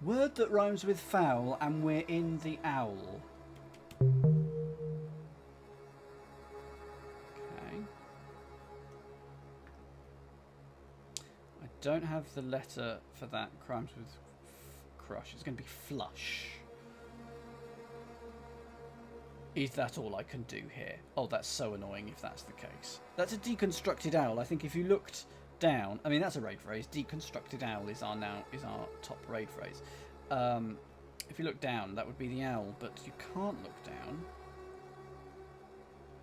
Word that rhymes with foul, and we're in the owl. Okay. I don't have the letter for that. Rhymes with crush. It's going to be flush. Is that all I can do here? Oh, that's so annoying if that's the case. That's a deconstructed owl. I think if you looked down, I mean that's a raid phrase. Deconstructed owl is our top raid phrase. If you look down, that would be the owl, but you can't look down.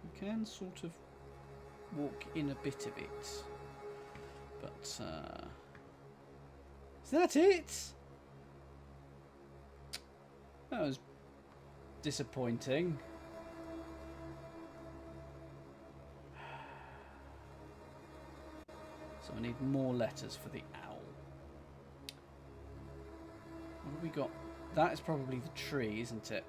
You can sort of walk in a bit of it, but is that it? That was disappointing. So I need more letters for the owl. What have we got? That is probably the tree, isn't it?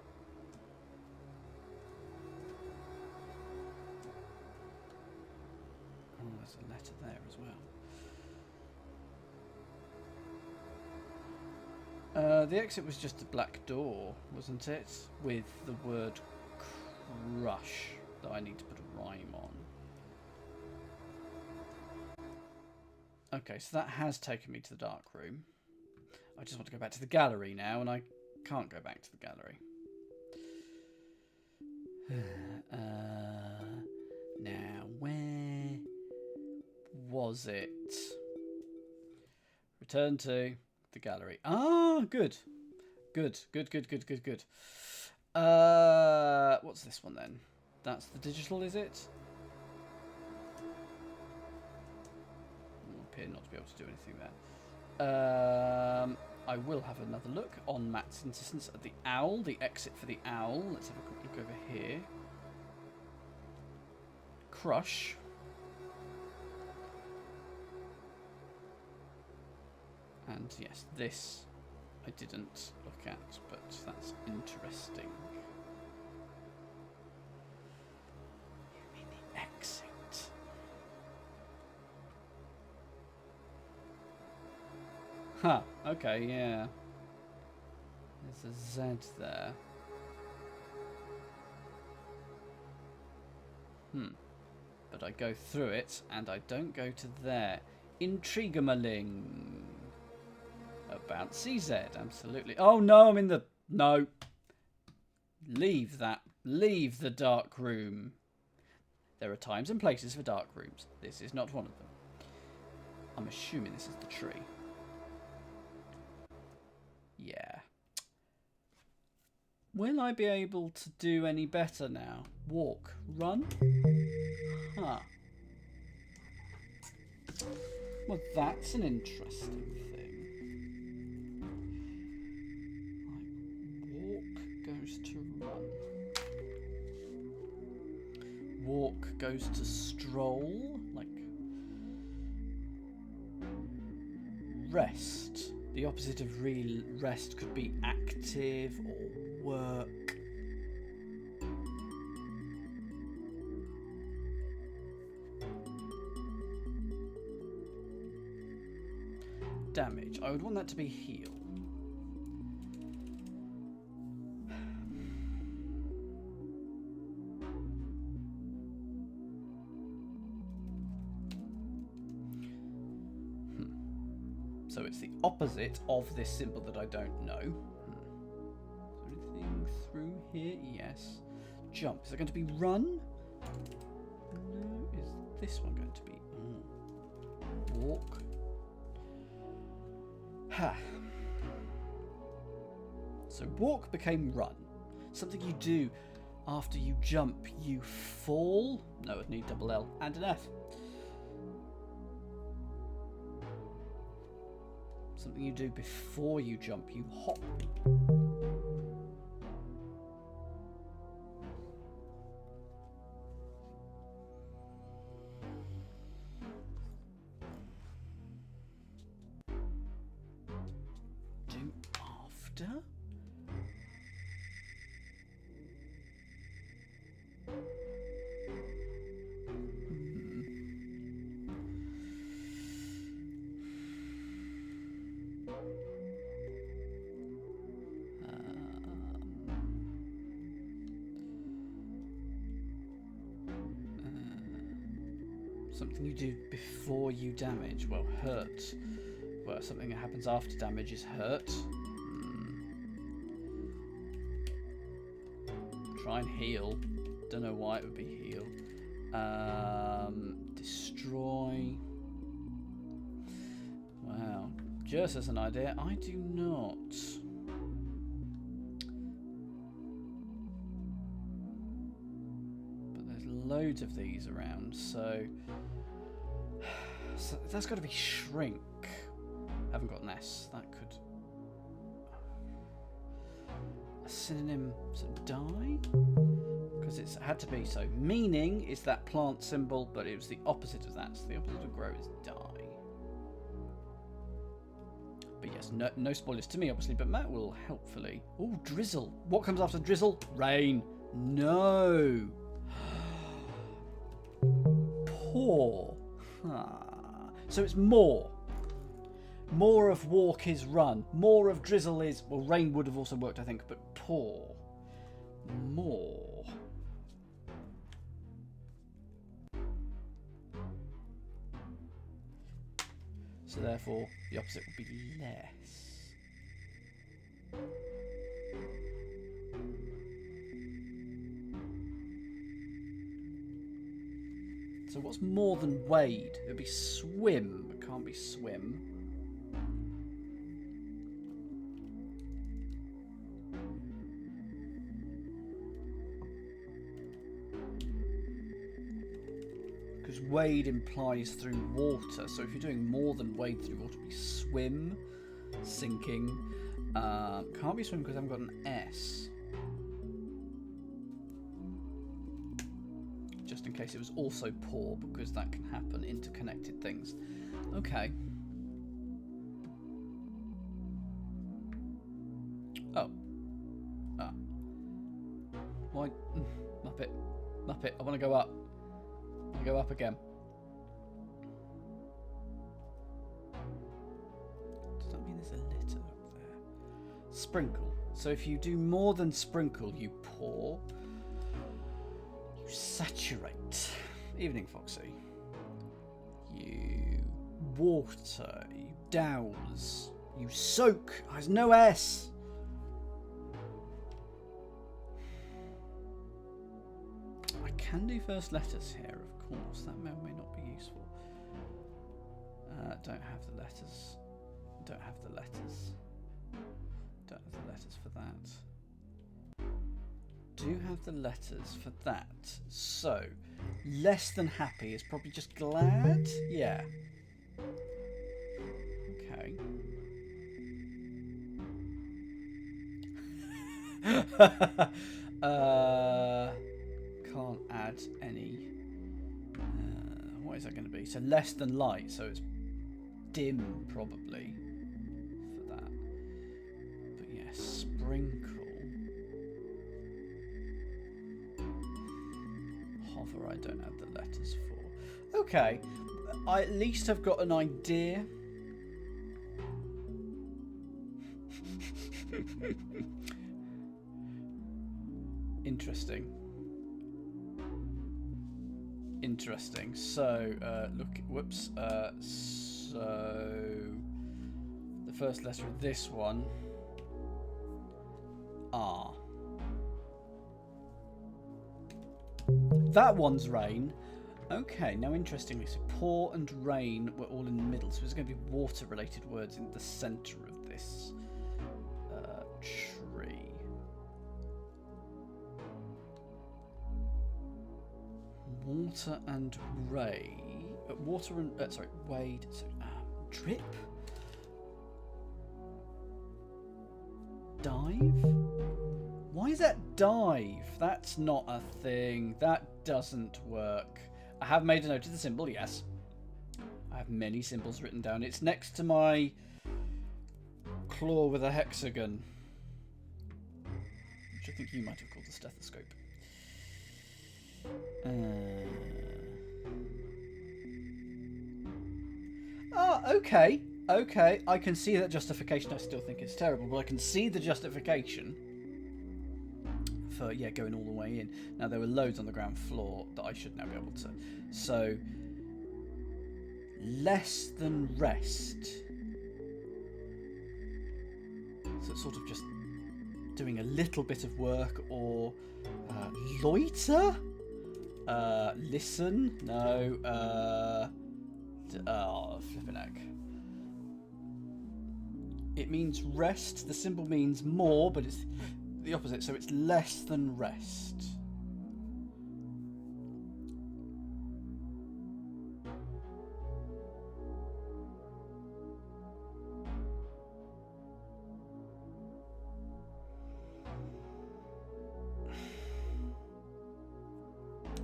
Oh, there's a letter there as well. The exit was just a black door, wasn't it? With the word crush that I need to put a rhyme on. Okay, so that has taken me to the dark room. I just want to go back to the gallery now, and I can't go back to the gallery. Now, where was it? Return to the gallery. Ah, good. Good. What's this one then? That's the digital, is it? Appear not to be able to do anything there. I will have another look on Matt's insistence at the owl, the exit for the owl. Let's have a quick look over here. Crush. And yes, this I didn't look at, but that's interesting. You mean the exit? Huh, okay, yeah. There's a Z there. But I go through it, and I don't go to there. Intriguemaling. About CZ, absolutely. Oh no, I'm in the... No. Leave that. Leave the dark room. There are times and places for dark rooms. This is not one of them. I'm assuming this is the tree. Yeah. Will I be able to do any better now? Walk. Run? Huh. Well, that's an interesting thing. Like, walk goes to run. Walk goes to stroll. Like, rest. The opposite of real rest could be active or work. Damage. I would want that to be heal. So it's the opposite of this symbol that I don't know. Is there anything through here? Yes. Jump. Is it going to be run? No. Is this one going to be walk? Ha. So walk became run. Something you do after you jump, you fall. No, I'd need double L and an F. Something you do before you jump, you hop. Do after? Something you do before you damage. Well, hurt. Well, something that happens after damage is hurt. Try and heal. Don't know why it would be heal. Destroy. Wow. Just as an idea, I do not. But there's loads of these around, so that's got to be shrink. Haven't got an S. That could. A synonym to die? Because it's had to be so. Meaning is that plant symbol, but it was the opposite of that. So the opposite of grow is die. But yes, no spoilers to me, obviously, but Matt will helpfully. Oh, drizzle. What comes after drizzle? Rain. No. Pour. So it's more. More of walk is run. More of drizzle is... Well, rain would have also worked, I think, but pour. More. So therefore, the opposite would be less. So what's more than wade? It would be swim. It can't be swim. Because wade implies through water. So if you're doing more than wade through water, it would be swim, sinking. Can't be swim because I haven't got an S. Just in case it was also pour, because that can happen, interconnected things. Okay. Oh. Ah. Why? Muppet. Muppet, I want to go up. I want to go up again. Does that mean there's a litter up there? Sprinkle. So if you do more than sprinkle, you pour. You saturate. Evening, Foxy. You water. You douse. You soak. There's no S. I can do first letters here, of course. That may or may not be useful. Don't have the letters. Don't have the letters. Don't have the letters for that. Do have the letters for that. So, less than happy is probably just glad? Yeah. Okay. Can't add any. What is that going to be? So less than light, so it's dim probably for that. But yeah, sprinkle. Hover, I don't have the letters for. Okay, I at least have got an idea. Interesting. Interesting. So, look. Whoops. So, first letter of this one. R. That one's rain. Okay, now interestingly, so pour and rain were all in the middle, so there's going to be water-related words in the centre of this tree. Water and ray. Water and wade. So, drip. Dive. Why is that dive? That's not a thing. That doesn't work. I have made a note of the symbol, yes. I have many symbols written down. It's next to my claw with a hexagon, which I think you might have called a stethoscope. Okay. Okay, I can see that justification. I still think it's terrible, but I can see the justification for, yeah, going all the way in. Now, there were loads on the ground floor that I should now be able to. So, less than rest. So it's sort of just doing a little bit of work, or loiter? Listen? No. Flippin' heck. It means rest. The symbol means more, but it's the opposite, so it's less than rest.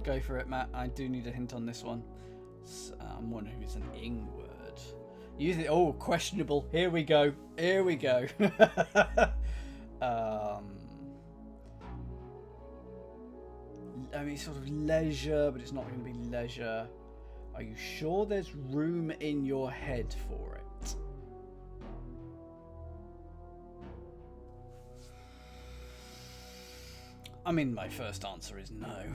Go for it, Matt. I do need a hint on this one. So, I'm wondering if it's an ing word. You think, oh, questionable. Here we go. Here we go. I mean, sort of leisure, but it's not going to be leisure. Are you sure there's room in your head for it? I mean, my first answer is no.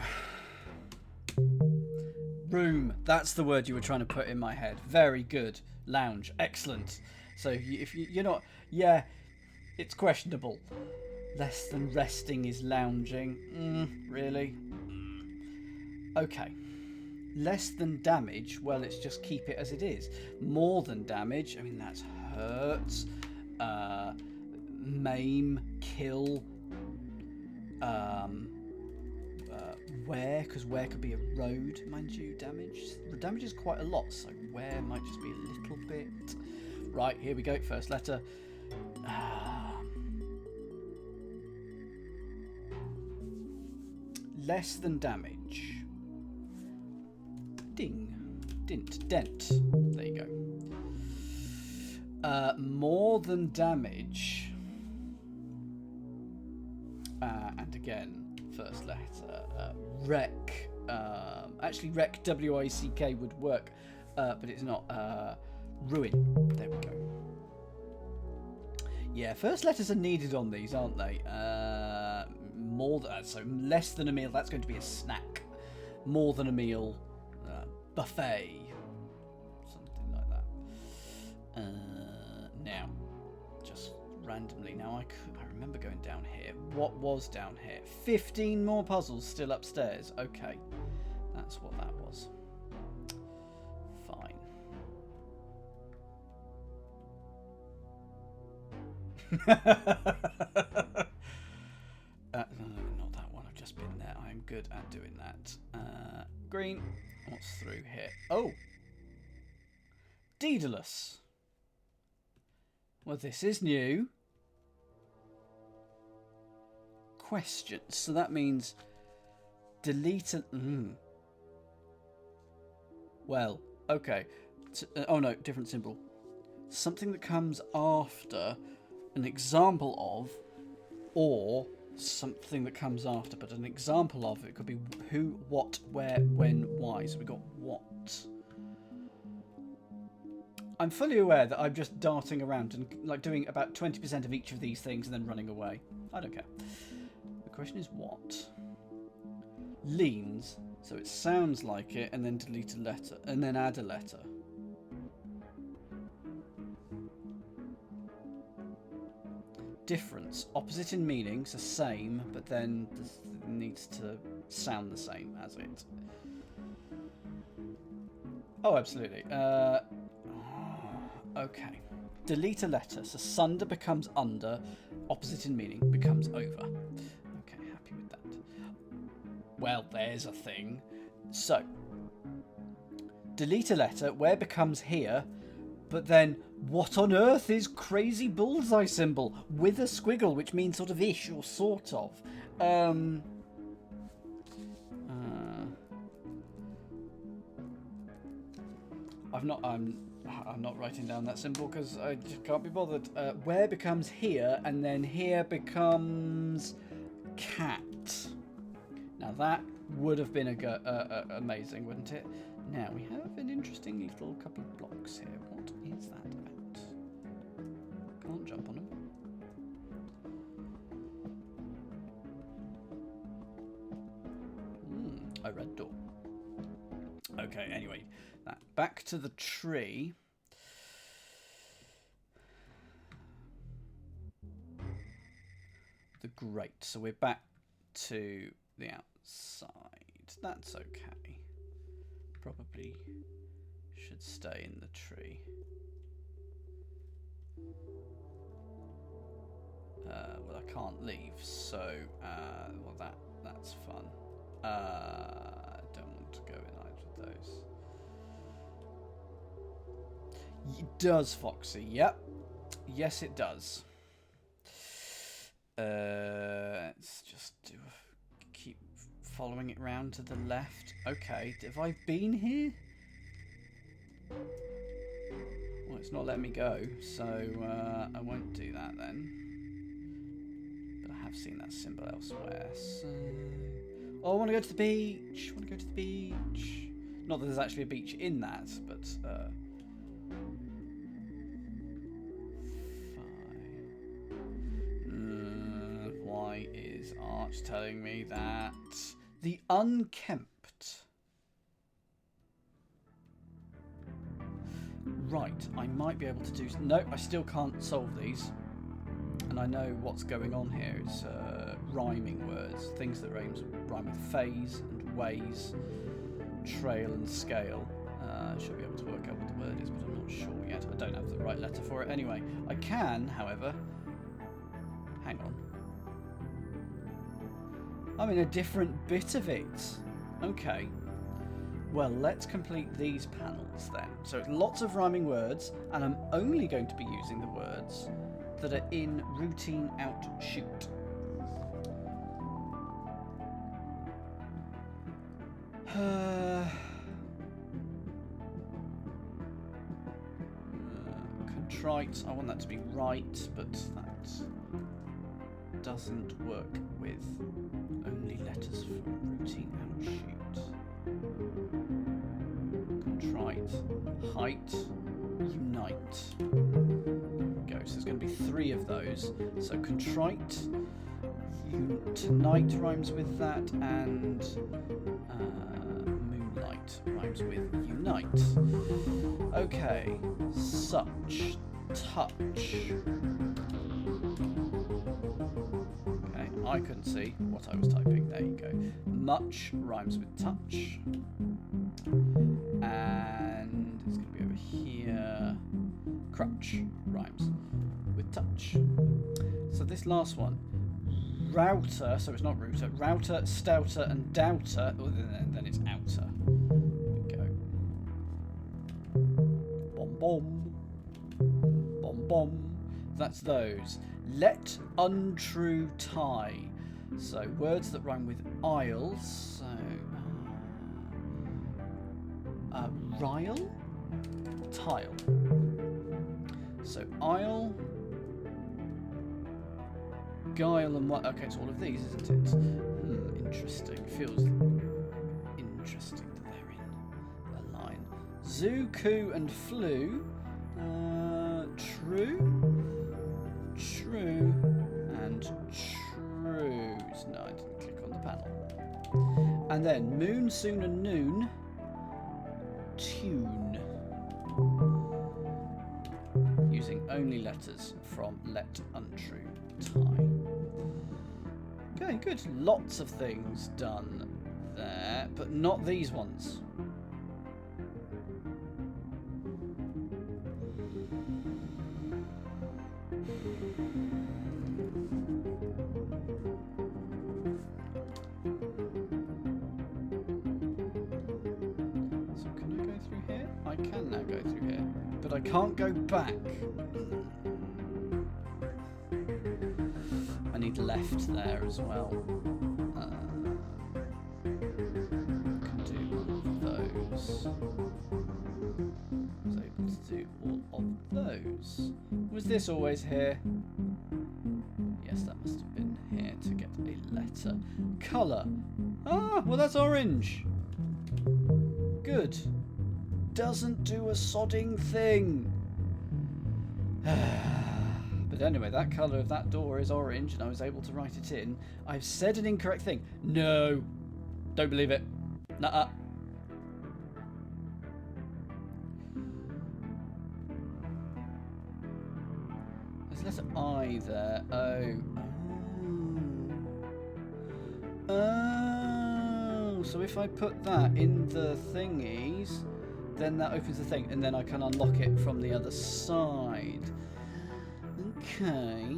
Room. That's the word you were trying to put in my head. Very good. Lounge. Excellent. So if you're not... Yeah, it's questionable. Less than resting is lounging. Really? Okay. Less than damage. Well, let's just keep it as it is. More than damage. I mean, that's hurt. Maim. Kill. Where, because where could be a road, mind you. Damage is quite a lot, so where might just be a little bit. Right, here we go. First letter. Less than damage. Ding. Dint. Dent. There you go. More than damage. And again, first letter. Wreck. Actually, wreck, W-I-C-K, would work, but it's not. Ruin. There we go. Yeah, first letters are needed on these, aren't they? More than, so less than a meal. That's going to be a snack. More than a meal. Buffet. Something like that. Now, just randomly. Now I remember going down here. What was down here? 15 more puzzles still upstairs. Okay, that's what that was. Fine. No, not that one. I've just been there. I'm good at doing that. Green. What's through here? Oh, Daedalus. Well, this is new. Questions. So that means delete. Well, okay. Oh no, different symbol. Something that comes after an example of, or something that comes after, but an example of it could be who, what, where, when, why. So we got what. I'm fully aware that I'm just darting around and like doing about 20% of each of these things and then running away. I don't care. The question is what? Leans, so it sounds like it, and then delete a letter, and then add a letter. Difference. Opposite in meaning, so same, but then this needs to sound the same as it. Oh, absolutely. Okay. Delete a letter, so sunder becomes under, opposite in meaning becomes over. Okay, happy with that. Well, there's a thing. So, delete a letter, where becomes here, but then what on earth is crazy bullseye symbol with a squiggle, which means sort of ish or sort of. I'm not writing down that symbol because I just can't be bothered. Where becomes here, and then here becomes cat. Now that would have been amazing, wouldn't it? Now we have an interesting little couple of blocks here. What is that about? Can't jump on them. A red door. Okay, anyway, back to the tree. The grate. So we're back to the outside. That's okay. Probably should stay in the tree. Well, I can't leave, so well that's fun. I don't want to go in either of those. It does, Foxy. Yep. Yes, it does. Let's just keep following it round to the left. Okay, have I been here? Well, it's not letting me go, so I won't do that then. But I have seen that symbol elsewhere, so... Oh, I want to go to the beach. I want to go to the beach. Not that there's actually a beach in that, but... Why is Arch telling me that? The unkempt. Right, I might be able to do... No, I still can't solve these. And I know what's going on here is rhyming words. Things that rhyme with phase and ways, trail and scale. I should be able to work out what the word is, but I'm not sure yet. I don't have the right letter for it. Anyway, I can, however... Hang on. I'm in a different bit of it. Okay. Well, let's complete these panels then. So it's lots of rhyming words, and I'm only going to be using the words that are in routine outshoot. Contrite, I want that to be right, but that doesn't work with only letters from routine outshoot. Contrite, height, unite. There we go. So there's going to be 3 of those. So contrite, tonight rhymes with that, and moonlight rhymes with unite. Okay, such, touch. Okay, I couldn't see what I was typing. There you go. Much rhymes with touch. And it's going to be over here. Crutch rhymes with touch. So this last one, router, so it's not router, router, stouter and doubter, then it's outer. There we go. Bom bom. Bom bom. That's those. Let untrue tie. So words that rhyme with aisles. So rile, tile. So aisle, guile, and what? Okay, it's all of these, isn't it? Interesting. Feels interesting that they're in a line. Zoo, coo, and flew. True, true, and true. No, I didn't click on the panel. And then moon, soon, and noon. Tune. Using only letters from let untrue tie. Okay, good. Lots of things done there, but not these ones. So can I go through here? I can now go through here, but I can't go back. I need left there as well. Can do those. I was able to do all of those. Was this always here? Yes, that must have been here to get a letter. Colour. Ah, well that's orange. Good. Doesn't do a sodding thing. But anyway, that colour of that door is orange, and I was able to write it in. I've said an incorrect thing. No. Don't believe it. Nuh-uh. There's letter I there. Oh. Oh. So if I put that in the thingies, then that opens the thing, and then I can unlock it from the other side. Okay.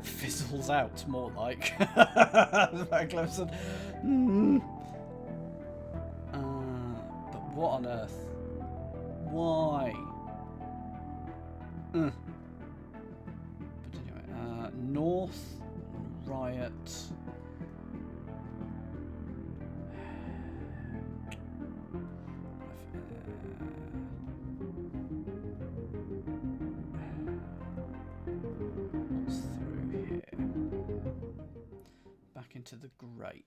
Fizzles out, more like. Very close. But what on earth? Why? But anyway, North Riot. What's through here? Back into the grate.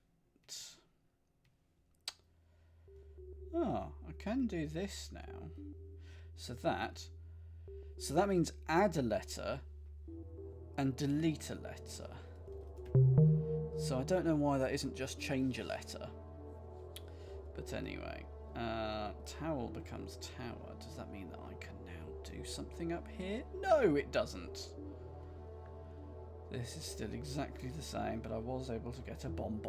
Oh, I can do this now. So that means add a letter and delete a letter. So I don't know why that isn't just change a letter. But anyway, towel becomes tower. Does that mean that I can now do something up here? No, it doesn't. This is still exactly the same, but I was able to get a bomb.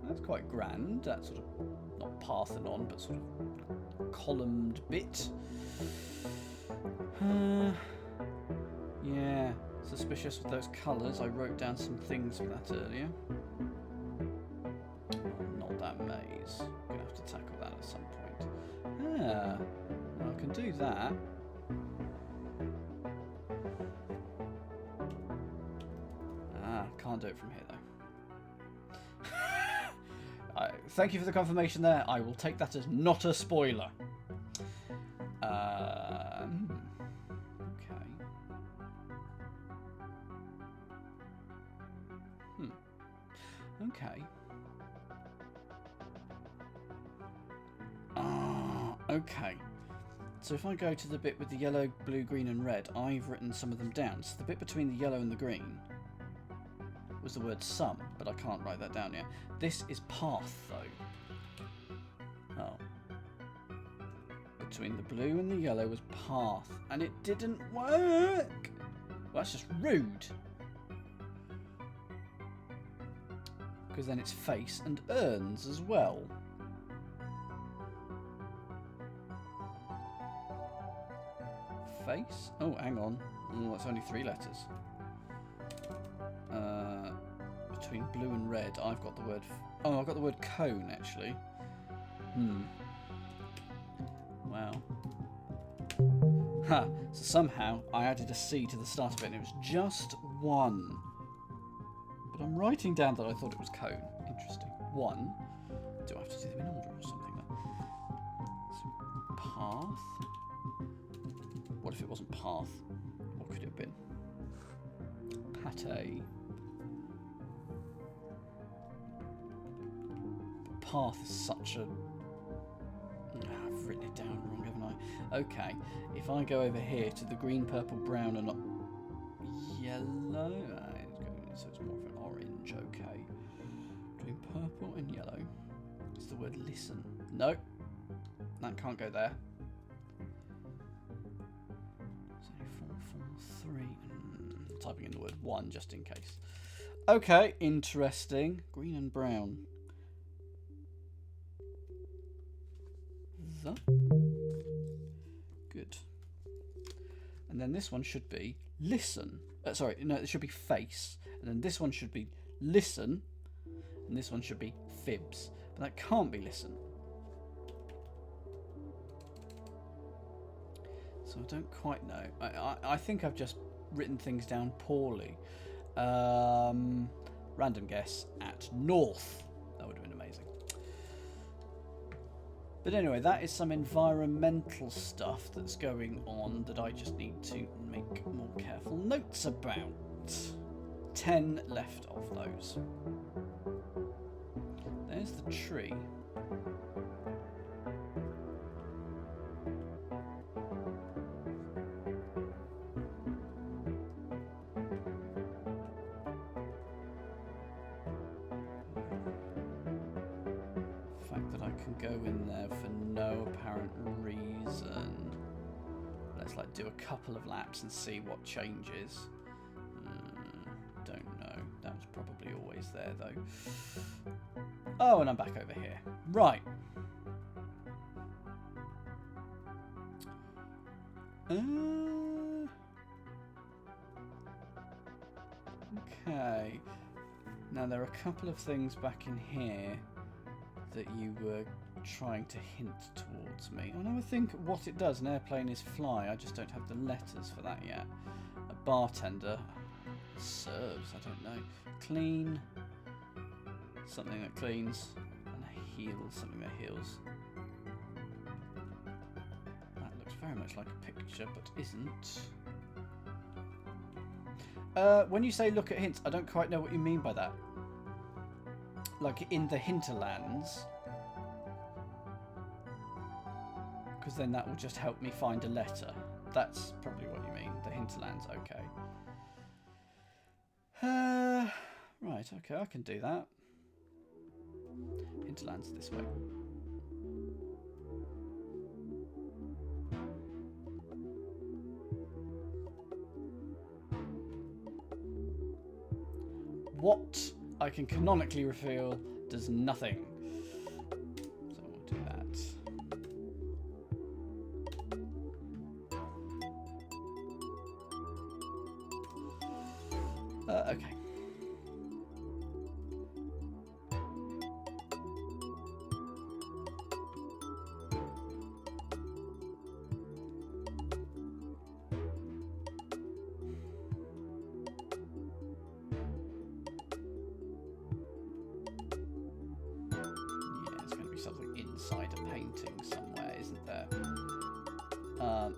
That's quite grand, that sort of, not Parthenon, but sort of columned bit. Yeah, suspicious with those colours. I wrote down some things for that earlier. Not that maze. I'm going to have to tackle that at some point. Yeah, well, I can do that. Can't do it from here though. Thank you for the confirmation there. I will take that as not a spoiler. Okay. Okay. Okay. So if I go to the bit with the yellow, blue, green and red, I've written some of them down. So the bit between the yellow and the green was the word some, but I can't write that down yet. This is path, though. Oh. Between the blue and the yellow was path, and it didn't work! Well, that's just rude. Because then it's face and urns as well. Face? Oh, hang on. Oh, that's only 3 letters. Between blue and red, I've got the word... Oh, I've got the word cone, actually. Wow. Ha! So somehow, I added a C to the start of it, and it was just 1. But I'm writing down that I thought it was cone. Interesting. 1. Do I have to do them in order or something? So, path. What if it wasn't path? What could it have been? Pate. Path is such a... I've written it down wrong, haven't I? Okay, if I go over here to the green, purple, brown and yellow... so it's more of an orange. Okay. Between purple and yellow. It's the word listen. No. That can't go there. It's only 4, 4, 3. Typing in the word 1 just in case. Okay, interesting. Green and brown. The. Good. And then this one should be listen. Sorry, no, it should be face. And then this one should be listen. And this one should be fibs. But that can't be listen. So I don't quite know. I think I've just written things down poorly. Random guess at north. That would have been amazing. But anyway, that is some environmental stuff that's going on that I just need to make more careful notes about. 10 left of those. There's the tree. Go in there for no apparent reason. Let's do a couple of laps and see what changes. Don't know. That was probably always there though. Oh, and I'm back over here. Right. Okay. Now there are a couple of things back in here that you were trying to hint towards me. I never think what it does. An airplane is fly. I just don't have the letters for that yet. A bartender serves. I don't know. Clean. Something that cleans. And a heal. Something that heals. That looks very much like a picture, but isn't. When you say look at hints, I don't quite know what you mean by that. Like in the hinterlands, because then that will just help me find a letter. That's probably what you mean. The hinterlands, okay. Right, okay, I can do that. Hinterlands this way. What I can canonically reveal does nothing. So we'll do that. Okay.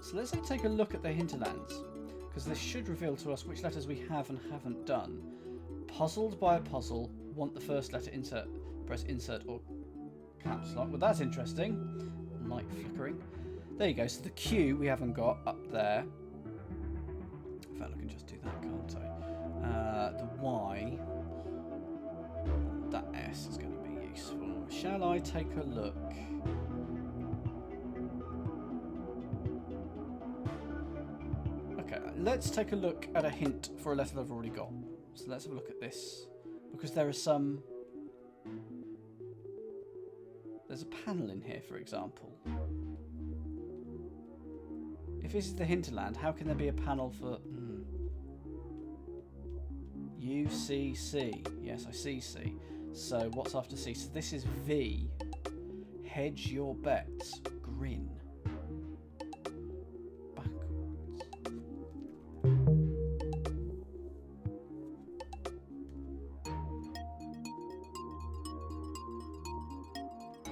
So let's take a look at the hinterlands, because this should reveal to us which letters we have and haven't done. Puzzled by a puzzle, want the first letter, insert, press insert or caps lock. Well, that's interesting. Light flickering. There you go. So the Q we haven't got up there. In fact, I can just do that, can't I? The Y, that S is going to be useful. Shall I take a look? Let's take a look at a hint for a letter I've already got. So let's have a look at this. Because there are some... There's a panel in here, for example. If this is the hinterland, how can there be a panel for... UCC. Yes, I see C. So what's after C? So this is V. Hedge your bets. Grin.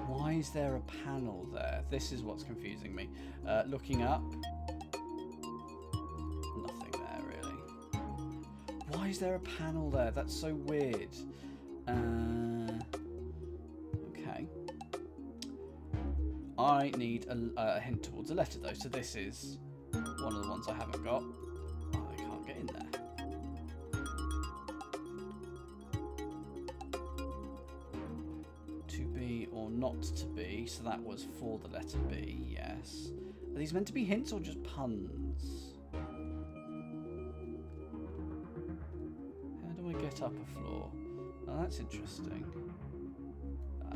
Why is there a panel there? This is what's confusing me. Looking up. Nothing there, really. Why is there a panel there? That's so weird. Okay. I need a hint towards a letter, though. So this is one of the ones I haven't got. Oh, I can't get in there. not to be, so that was for the letter B, yes. Are these meant to be hints or just puns? How do I get up a floor? Oh, that's interesting.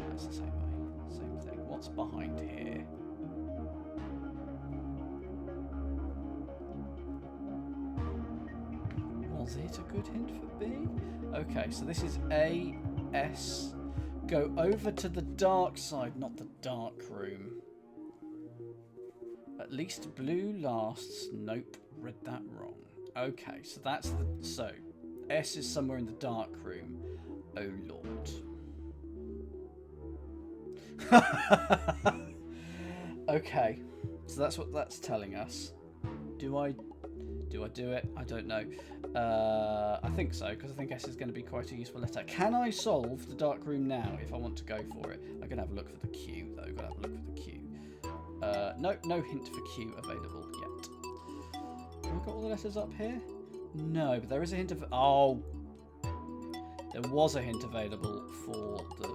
That's the same way. Same thing. What's behind here? Was it a good hint for B? Okay, so this is A, S. Go over to the dark side, not the dark room. At least blue lasts. Nope, read that wrong. Okay, so that's the... So, S is somewhere in the dark room. Oh, Lord. Okay, so that's what that's telling us. Do I do it? I don't know. I think so, because I think S is going to be quite a useful letter. Can I solve the dark room now if I want to go for it? I'm going to have a look for the Q, though. Got to have a look for the Q. No hint for Q available yet. Have we got all the letters up here? No, but there is a hint of... Oh! There was a hint available for the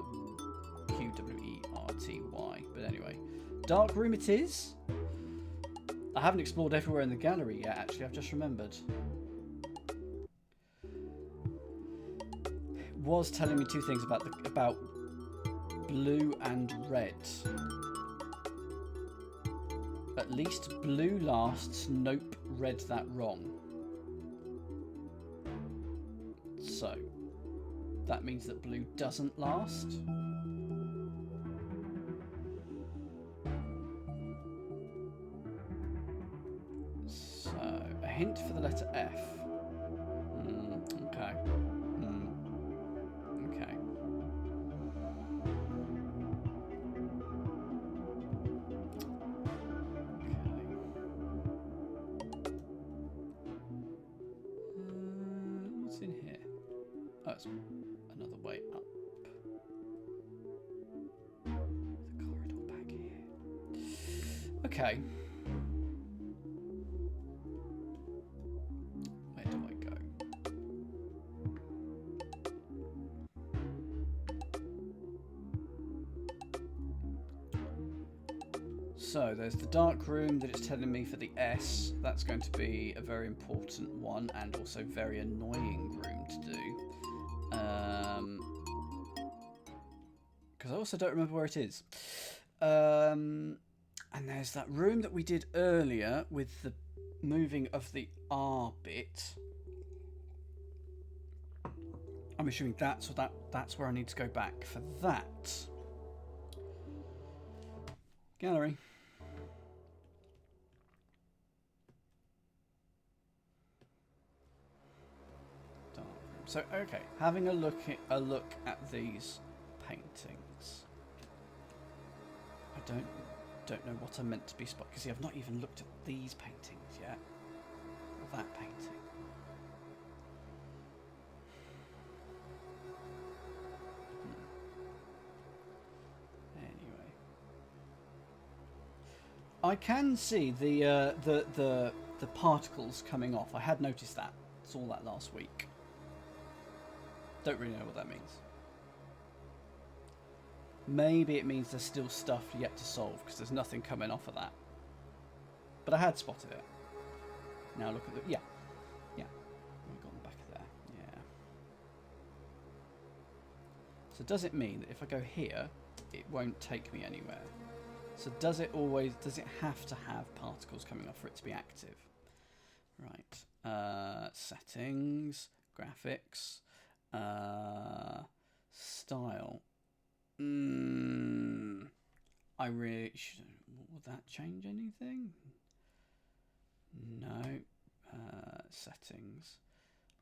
QWERTY. But anyway. Dark room it is. I haven't explored everywhere in the gallery yet, actually. I've just remembered. It was telling me two things about blue and red. At least blue lasts. Nope, read that wrong. So, that means that blue doesn't last. So, a hint for the letter F. Okay. Okay. What's in here? Oh, it's another way up. The corridor back here. Okay. Where do I go? So there's the dark room that it's telling me for the S. That's going to be a very important one and also very annoying room to do. Because I also don't remember where it is. And there's that room that we did earlier with the moving of the R bit. I'm assuming that's where I need to go back for that. Gallery. Dark room. So okay, having a look at these paintings. I don't know what I meant to be spot because I've not even looked at these paintings yet. Or that painting. Anyway, I can see the particles coming off. I had noticed that. Saw that last week. Don't really know what that means. Maybe it means there's still stuff yet to solve because there's nothing coming off of that. But I had spotted it. Now look at the... Yeah. We've got the back of there. Yeah. So does it mean that if I go here, it won't take me anywhere? So does it have to have particles coming off for it to be active? Right. Settings. Graphics. Style. I really should. Would that change anything? No. Settings.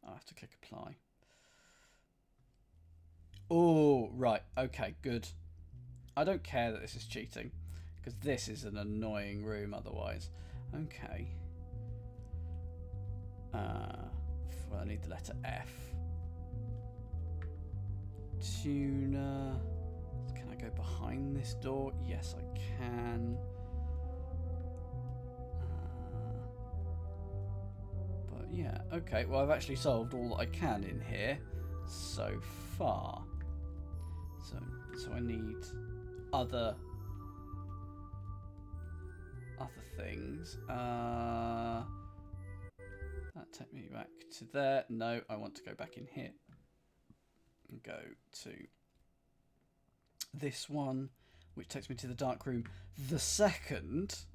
I'll have to click apply. Oh, right. Okay, good. I don't care that this is cheating because this is an annoying room otherwise. Okay. Well, I need the letter F. Tuner. Can I go behind this door? Yes, I can. But yeah, okay. Well, I've actually solved all that I can in here so far. So I need other things. That take me back to there. No, I want to go back in here and go to this one, which takes me to the dark room. The second.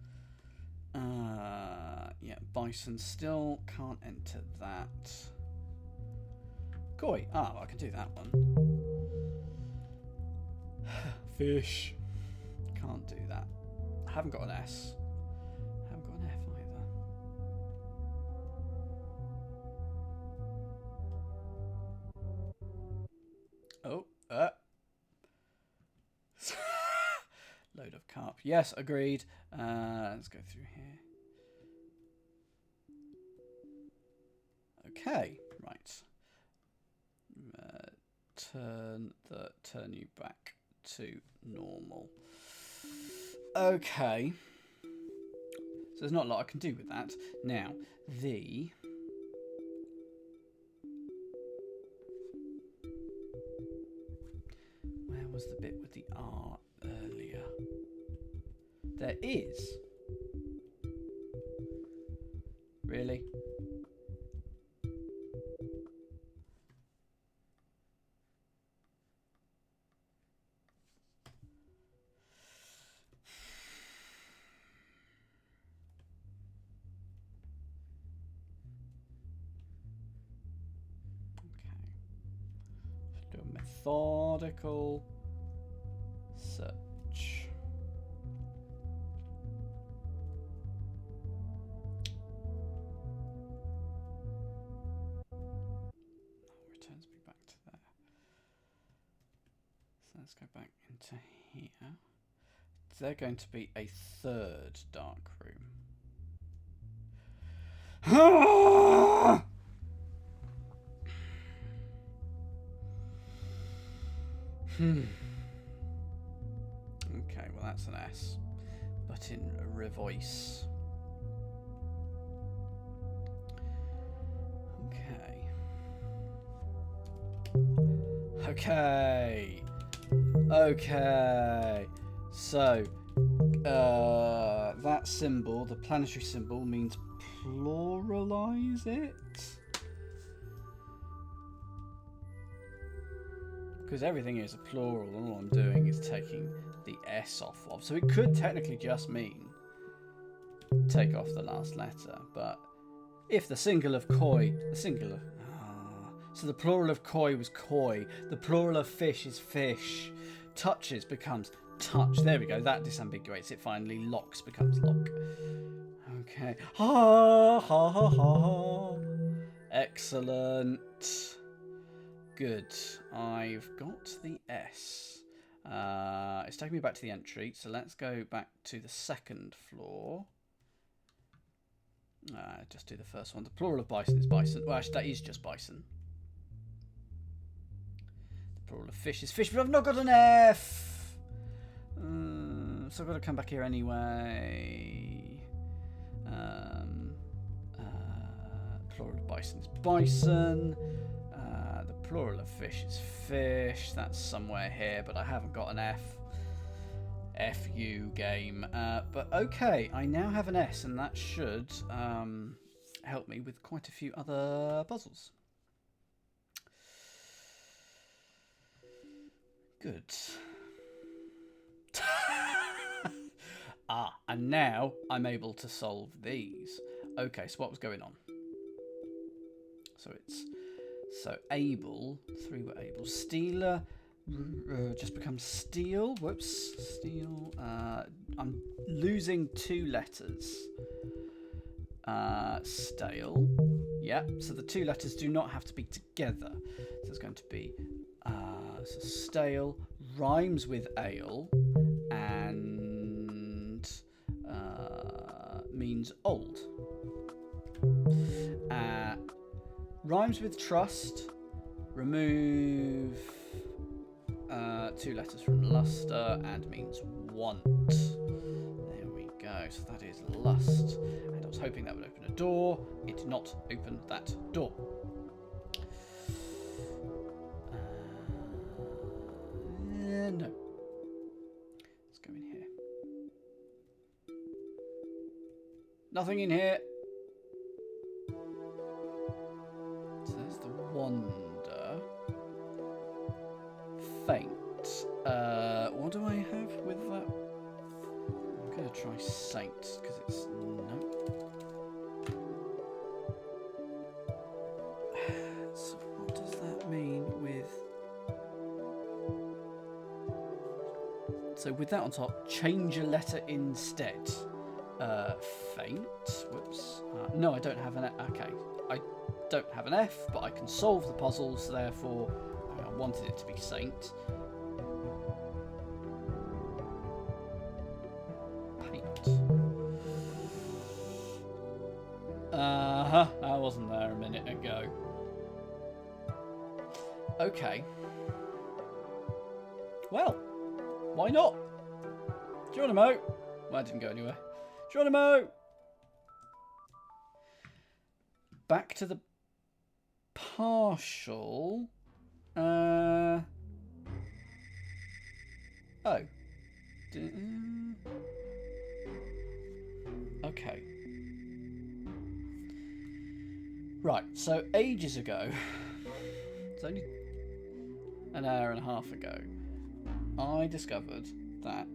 Yeah, bison still can't enter that. Koi. Ah, well, I can do that one. Fish. Can't do that. I haven't got an S. I haven't got an F either. Oh, load of carp. Yes, agreed. Let's go through here. Okay, right. Turn you back to normal. Okay. So there's not a lot I can do with that. Now, where was the bit with the R earlier? There is. Really? Do a methodical search. Returns me back to there. So let's go back into here. Is there going to be a third dark room? Okay, well that's an S, but in revoice. Okay. So, that symbol, the planetary symbol, means pluralize it. Because everything is a plural, and all I'm doing is taking the S off of. So it could technically just mean take off the last letter, but if the singular of koi, so the plural of koi was koi, the plural of fish is fish, touches becomes touch. There we go, that disambiguates it finally. Locks becomes lock. Okay. Ha ha ha ha. Excellent. Good. I've got the S. It's taking me back to the entry, so let's go back to the second floor. Just do the first one. The plural of bison is bison. Well, actually, that is just bison. The plural of fish is fish, but I've not got an F. So I've got to come back here anyway. Plural of bison is bison. The plural of fish is fish. That's somewhere here, but I haven't got an F. F you game. But okay, I now have an S, and that should help me with quite a few other puzzles. Good. And now I'm able to solve these. Okay, so what was going on? So it's able, 3 were able. Stealer just becomes steal. Whoops, steal. I'm losing 2 letters. Stale. Yeah, so the 2 letters do not have to be together. So it's going to be so stale rhymes with ale and means old. Rhymes with trust. Remove 2 letters from luster and means want. There we go. So that is lust. And I was hoping that would open a door. It did not open that door. No. Nothing in here. So there's the wonder. Faint. What do I have with that? I'm going to try saint, because it's... no. So what does that mean with... So with that on top, change a letter instead. Faint. Whoops. No, I don't have an... okay. I don't have an F, but I can solve the puzzle, so therefore I wanted it to be saint. I wasn't there a minute ago. Okay. Well, why not? Geronimo! Well, I didn't go anywhere. Geronimo! Back to the partial. Oh. Okay. Right, so ages ago, it's only an hour and a half ago, I discovered that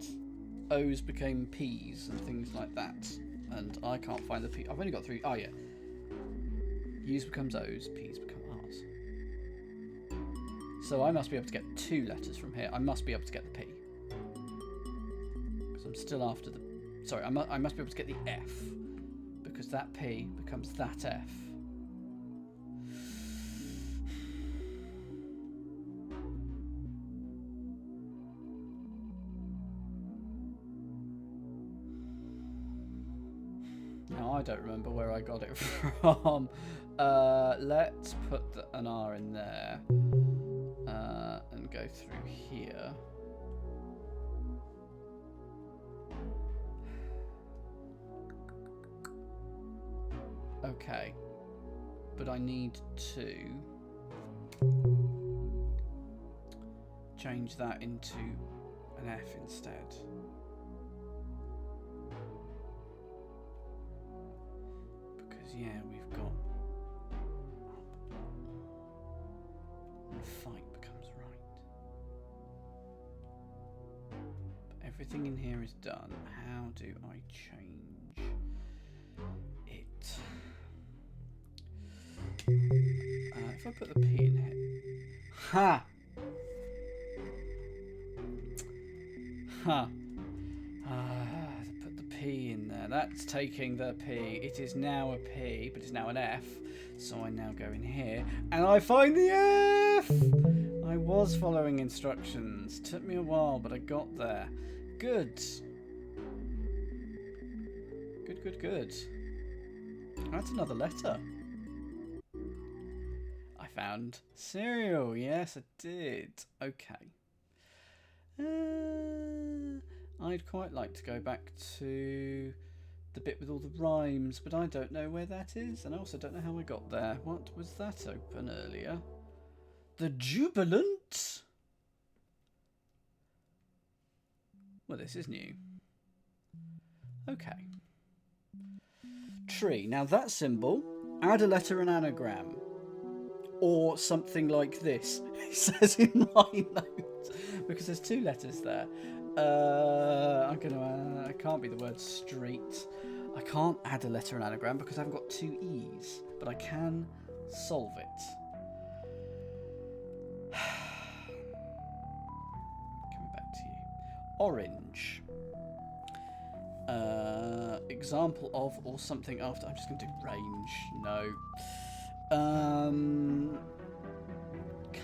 O's became P's and things like that. And I can't find the P. I've only got three. Oh, yeah. U's becomes O's, P's become R's. So I must be able to get two letters from here. I must be able to get the P. Because I'm still after the... Sorry, I must be able to get the F. Because that P becomes that F. Now, I don't remember where I got it from. Let's put an R in there and go through here. Okay, but I need to change that into an F instead. Yeah, we've got and fight becomes right. But everything in here is done. How do I change it? If I put the P in here. Ha! Ha! Put the P in there. That's taking the P. It is now a P, but it's now an F. So I now go in here, and I find the F! I was following instructions. Took me a while, but I got there. Good. Good, good, good. That's another letter. I found cereal. Yes, I did. Okay. I'd quite like to go back to the bit with all the rhymes, but I don't know where that is, and I also don't know how I got there. What was that open earlier? The Jubilant? Well, this is new. Okay. Tree. Now that symbol, add a letter and anagram. Or something like this. It says in my notes. Because there's two letters there. I can't be the word street. I can't add a letter and anagram because I haven't got two E's. But I can solve it. Coming back to you. Orange. Example of or something after. I'm just going to do range. No.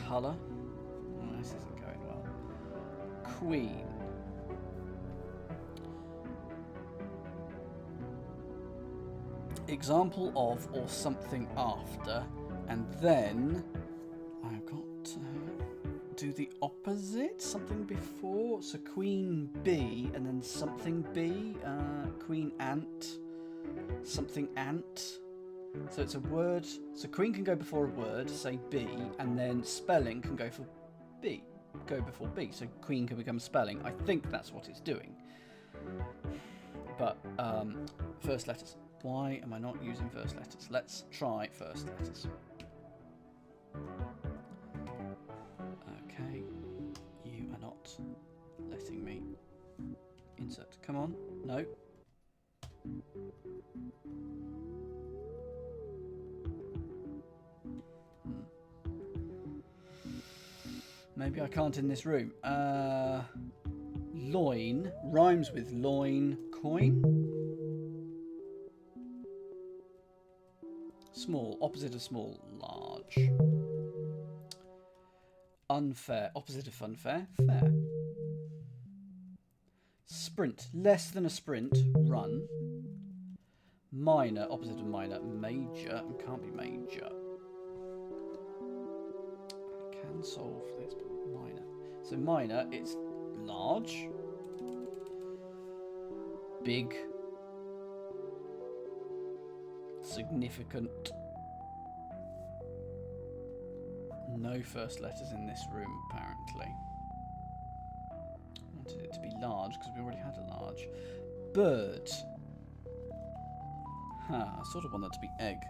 Colour. Oh, this isn't going well. Queen. Example of or something after, and then I've got to do the opposite, something before. So queen bee and then something bee. Queen ant, something ant. So it's a word. So queen can go before a word, say bee, and then spelling can go for B. Go before B. So queen can become spelling. I think that's what it's doing. But first letters. Why am I not using first letters? Let's try first letters. Okay. You are not letting me insert. Come on. No. Maybe I can't in this room. Loin rhymes with loin coin. Small, opposite of small, large. Unfair, opposite of unfair, fair. Sprint, less than a sprint, run. Minor, opposite of minor, major, and can't be major. I can solve this, but minor. So minor, it's large, big, significant. No first letters in this room, apparently. I wanted it to be large because we already had a large. Bird. I sort of want that to be egg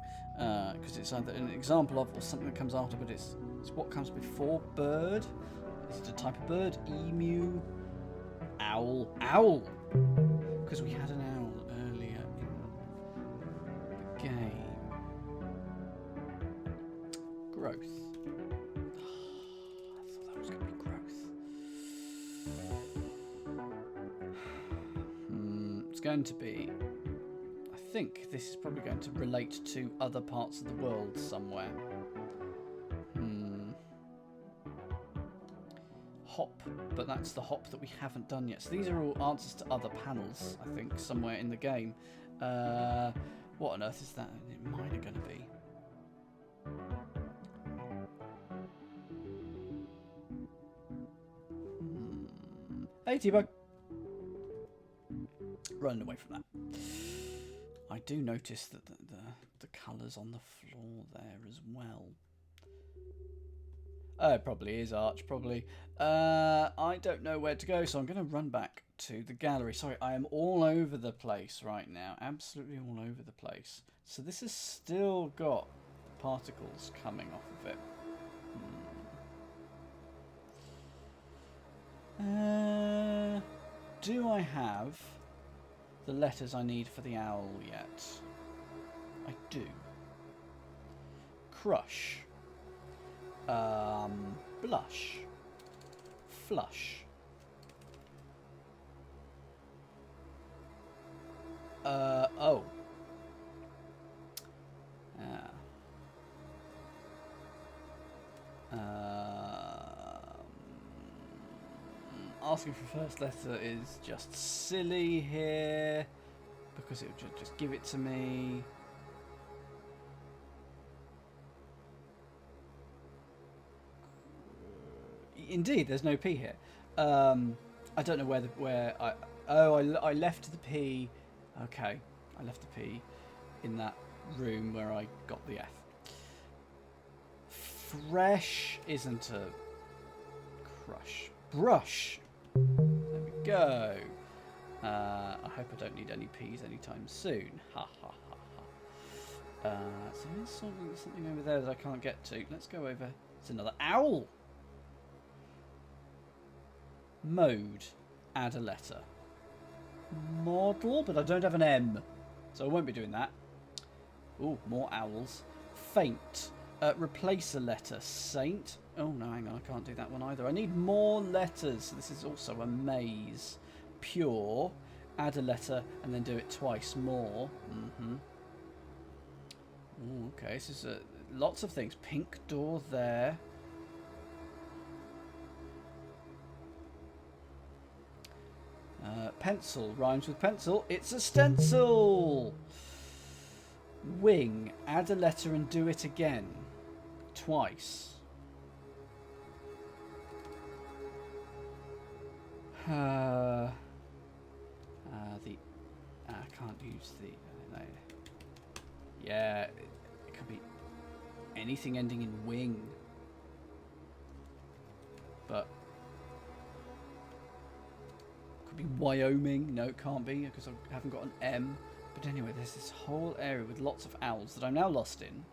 because it's either an example of or something that comes after, but it's what comes before bird. Is it a type of bird? Emu. Owl. Owl! Because we had an owl earlier in the game. Growth. I thought that was going to be growth. It's going to be... I think this is probably going to relate to other parts of the world somewhere. Hop, but that's the hop that we haven't done yet. So these are all answers to other panels, I think, somewhere in the game. What on earth is that minor going to be? Hey, T-Bug. Running away from that. I do notice that the colours on the floor there as well. Oh, it probably is Arch, probably. I don't know where to go, so I'm going to run back to the gallery. Sorry, I am all over the place right now. Absolutely all over the place. So this has still got particles coming off of it. Do I have the letters I need for the owl yet? I do. Crush. Blush. Flush. Oh. Asking for first letter is just silly here because it would just give it to me. Indeed, there's no P here. I don't know where I left the P. Okay, I left the P in that room where I got the F. Fresh isn't a crush. Brush. There we go. I hope I don't need any P's anytime soon. Ha ha ha ha. So there's something over there that I can't get to. Let's go over. It's another owl. Mode. Add a letter. Model, but I don't have an M, so I won't be doing that. Ooh, more owls. Faint. Replace a letter. Saint. Oh no, hang on, I can't do that one either. I need more letters. This is also a maze. Pure. Add a letter and then do it twice more. Ooh, okay, this is lots of things. Pink door there. Pencil rhymes with pencil. It's a stencil. Wing. Add a letter and do it again. Twice. I can't use the... yeah, it could be anything ending in wing. But... could be Wyoming. No, it can't be because I haven't got an M. But But anyway, there's this whole area with lots of owls that I'm now lost in.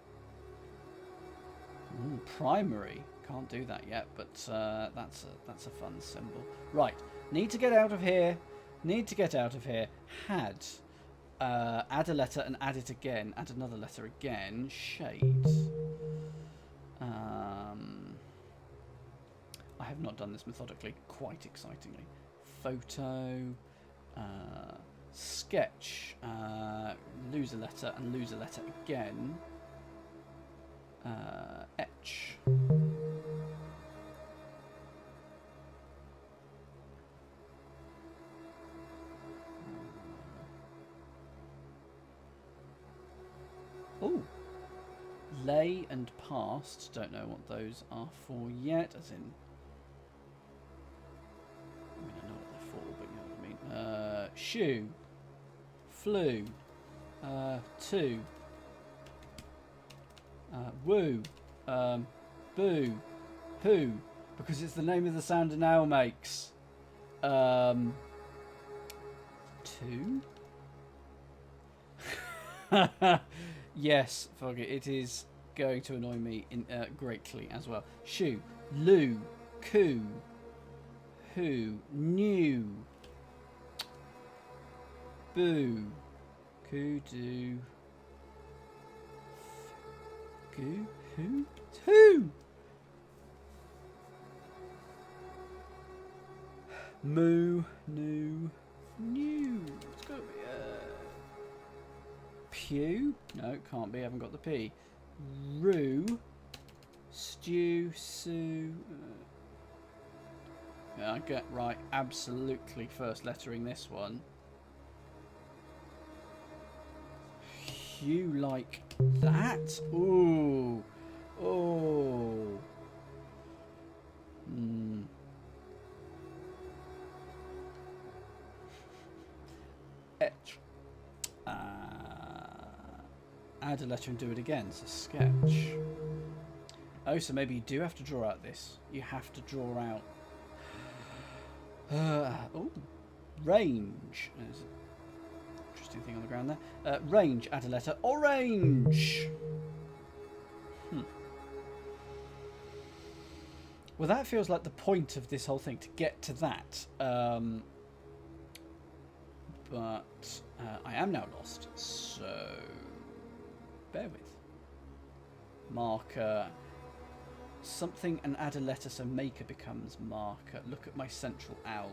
Ooh, primary. Can't do that yet, but that's a fun symbol. Right, need to get out of here. Need to get out of here. Had. Add a letter and add it again. Add another letter again. Shade. I have not done this methodically, quite excitingly. Photo. Sketch. Lose a letter and lose a letter again. Etch. Oh, lay and past. Don't know what those are for yet. As in, I mean, I know what they're for, but you know what I mean. Shoe, flew, two, woo, boo, who, because it's the name of the sound an owl makes. Two. Yes, Foggy, it is going to annoy me greatly as well. Shoe, loo, coo, who, new, boo, kudu, goo, who, moo, new, new. It's got to be Pew? No, can't be. I haven't got the P. Roo. Stew. Sue. Yeah, I get right. Absolutely first lettering this one. You like that? Ooh. Oh. Hmm. Etch. Add a letter and do it again. So sketch. Oh, so maybe you do have to draw out this. You have to draw out. Oh, range. There's an interesting thing on the ground there. Range. Add a letter. Orange. Well, that feels like the point of this whole thing, to get to that. But I am now lost. So bear with. Marker. Something and add a letter so maker becomes marker. Look at my central owl.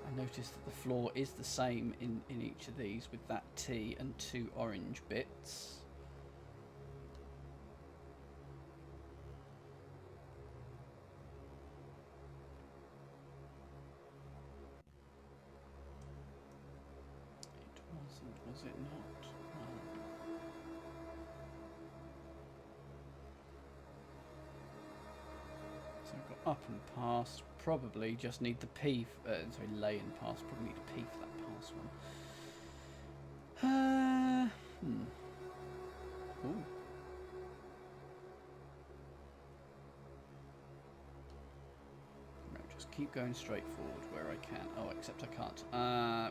I noticed that the floor is the same in each of these, with that T and two orange bits. Was it not? So I've got up and past. Probably just need the P. Sorry, lay and pass. Probably need a P for that pass one. Ooh. Right, just keep going straight forward where I can. Oh, except I can't.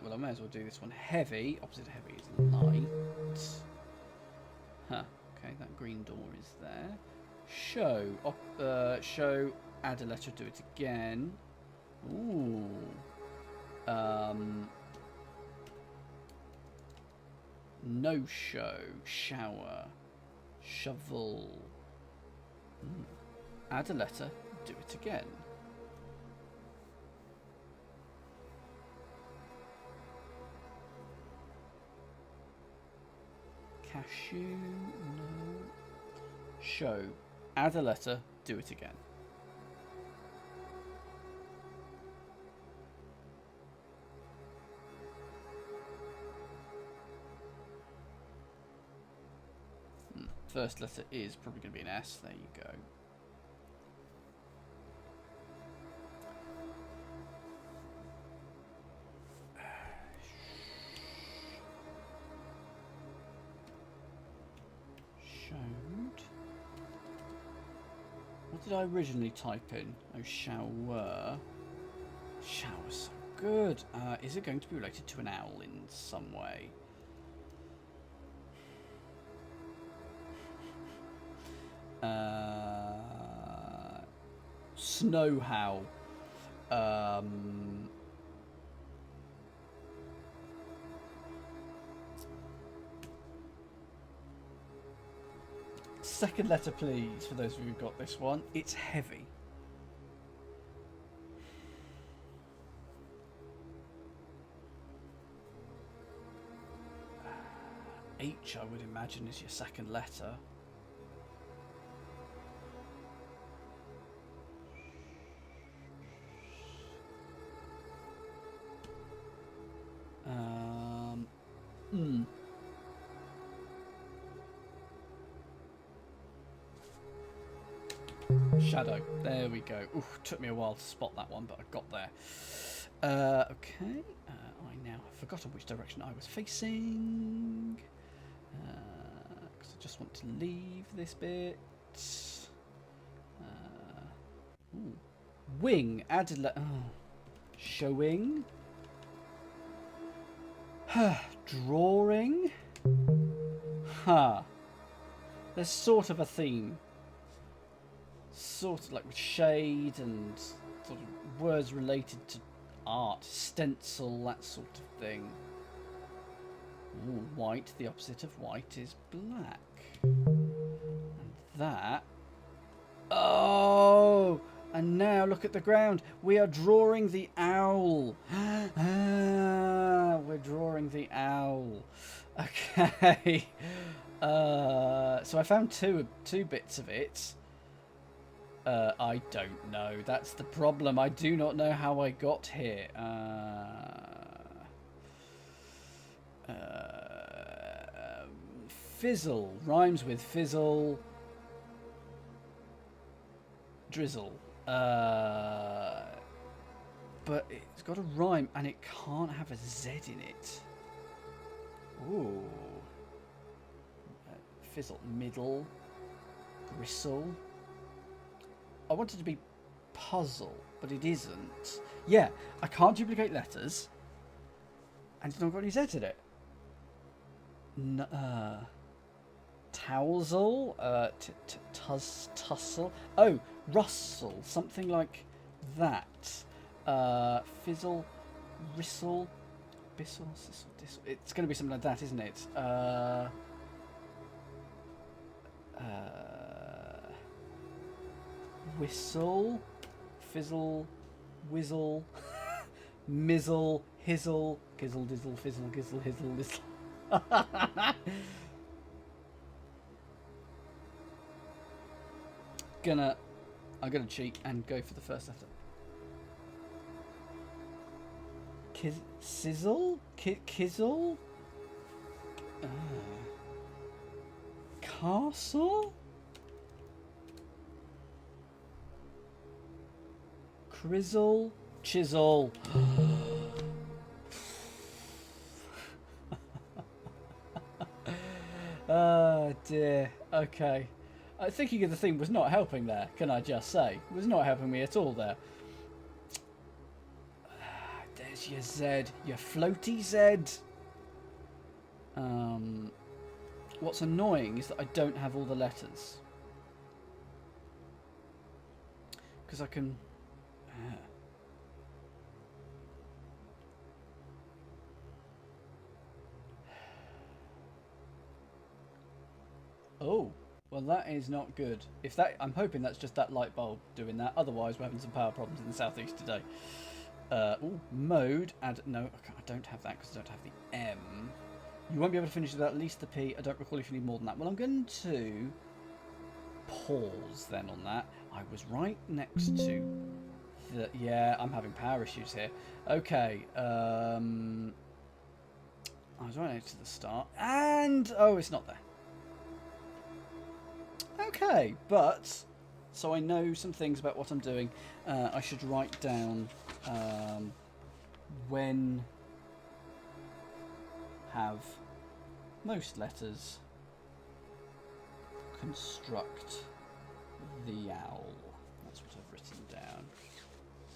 Well, I may as well do this one. Heavy. Opposite heavy is light. Huh. Okay, that green door is there. Show. Show. Add a letter. Do it again. Ooh. No show. Shower. Shovel. Add a letter. Do it again. Cashew. No. Show. Add a letter. Do it again. First letter is probably going to be an S. There you go. Show. did I originally type in? Oh, shower. Shower's so good. Is it going to be related to an owl in some way? Snow howl. Second letter, please, for those of you who've got this one. It's heavy. H, I would imagine, is your second letter. Shadow. There we go. Oof, took me a while to spot that one, but I got there. Okay. I now have forgotten which direction I was facing. Because I just want to leave this bit. Wing. Added. Showing. Drawing. There's sort of a theme. Sort of like with shade and sort of words related to art, stencil, that sort of thing. Ooh, white, the opposite of white is black. And that... Oh! And now look at the ground. We are drawing the owl. We're drawing the owl. Okay. So I found two bits of it. I don't know. That's the problem. I do not know how I got here. Fizzle rhymes with fizzle. Drizzle. But it's got a rhyme and it can't have a Z in it. Ooh. Fizzle. Middle. Gristle. I wanted to be puzzle, but it isn't. Yeah, I can't duplicate letters. And it's not got any Z in it. Tousle, tussle. Oh, rustle, something like that. Fizzle, ristle, bissle, sissle, dissle. It's going to be something like that, isn't it? Whistle, fizzle, whizzle, mizzle, hizzle, gizzle, dizzle, fizzle, gizzle, hizzle, lizzle. I'm gonna cheat and go for the first letter. Sizzle? Kizzle? Castle? Crizzle? Chisel? Oh dear. Okay. Thinking of the theme was not helping there, can I just say? It was not helping me at all there. There's your Z. Your floaty Z. What's annoying is that I don't have all the letters. Because I can... Oh, well that is not good. If that, I'm hoping that's just that light bulb doing that. Otherwise, we're having some power problems in the southeast today. Ooh, mode. Add. No, I don't have that because I don't have the M. You won't be able to finish without at least the P. I don't recall if you need more than that. Well, I'm going to pause then on that. I was right next to the... Yeah, I'm having power issues here. Okay. I was right next to the start. And... Oh, it's not there. Okay, but... So I know some things about what I'm doing. I should write down when have most letters construct the owl.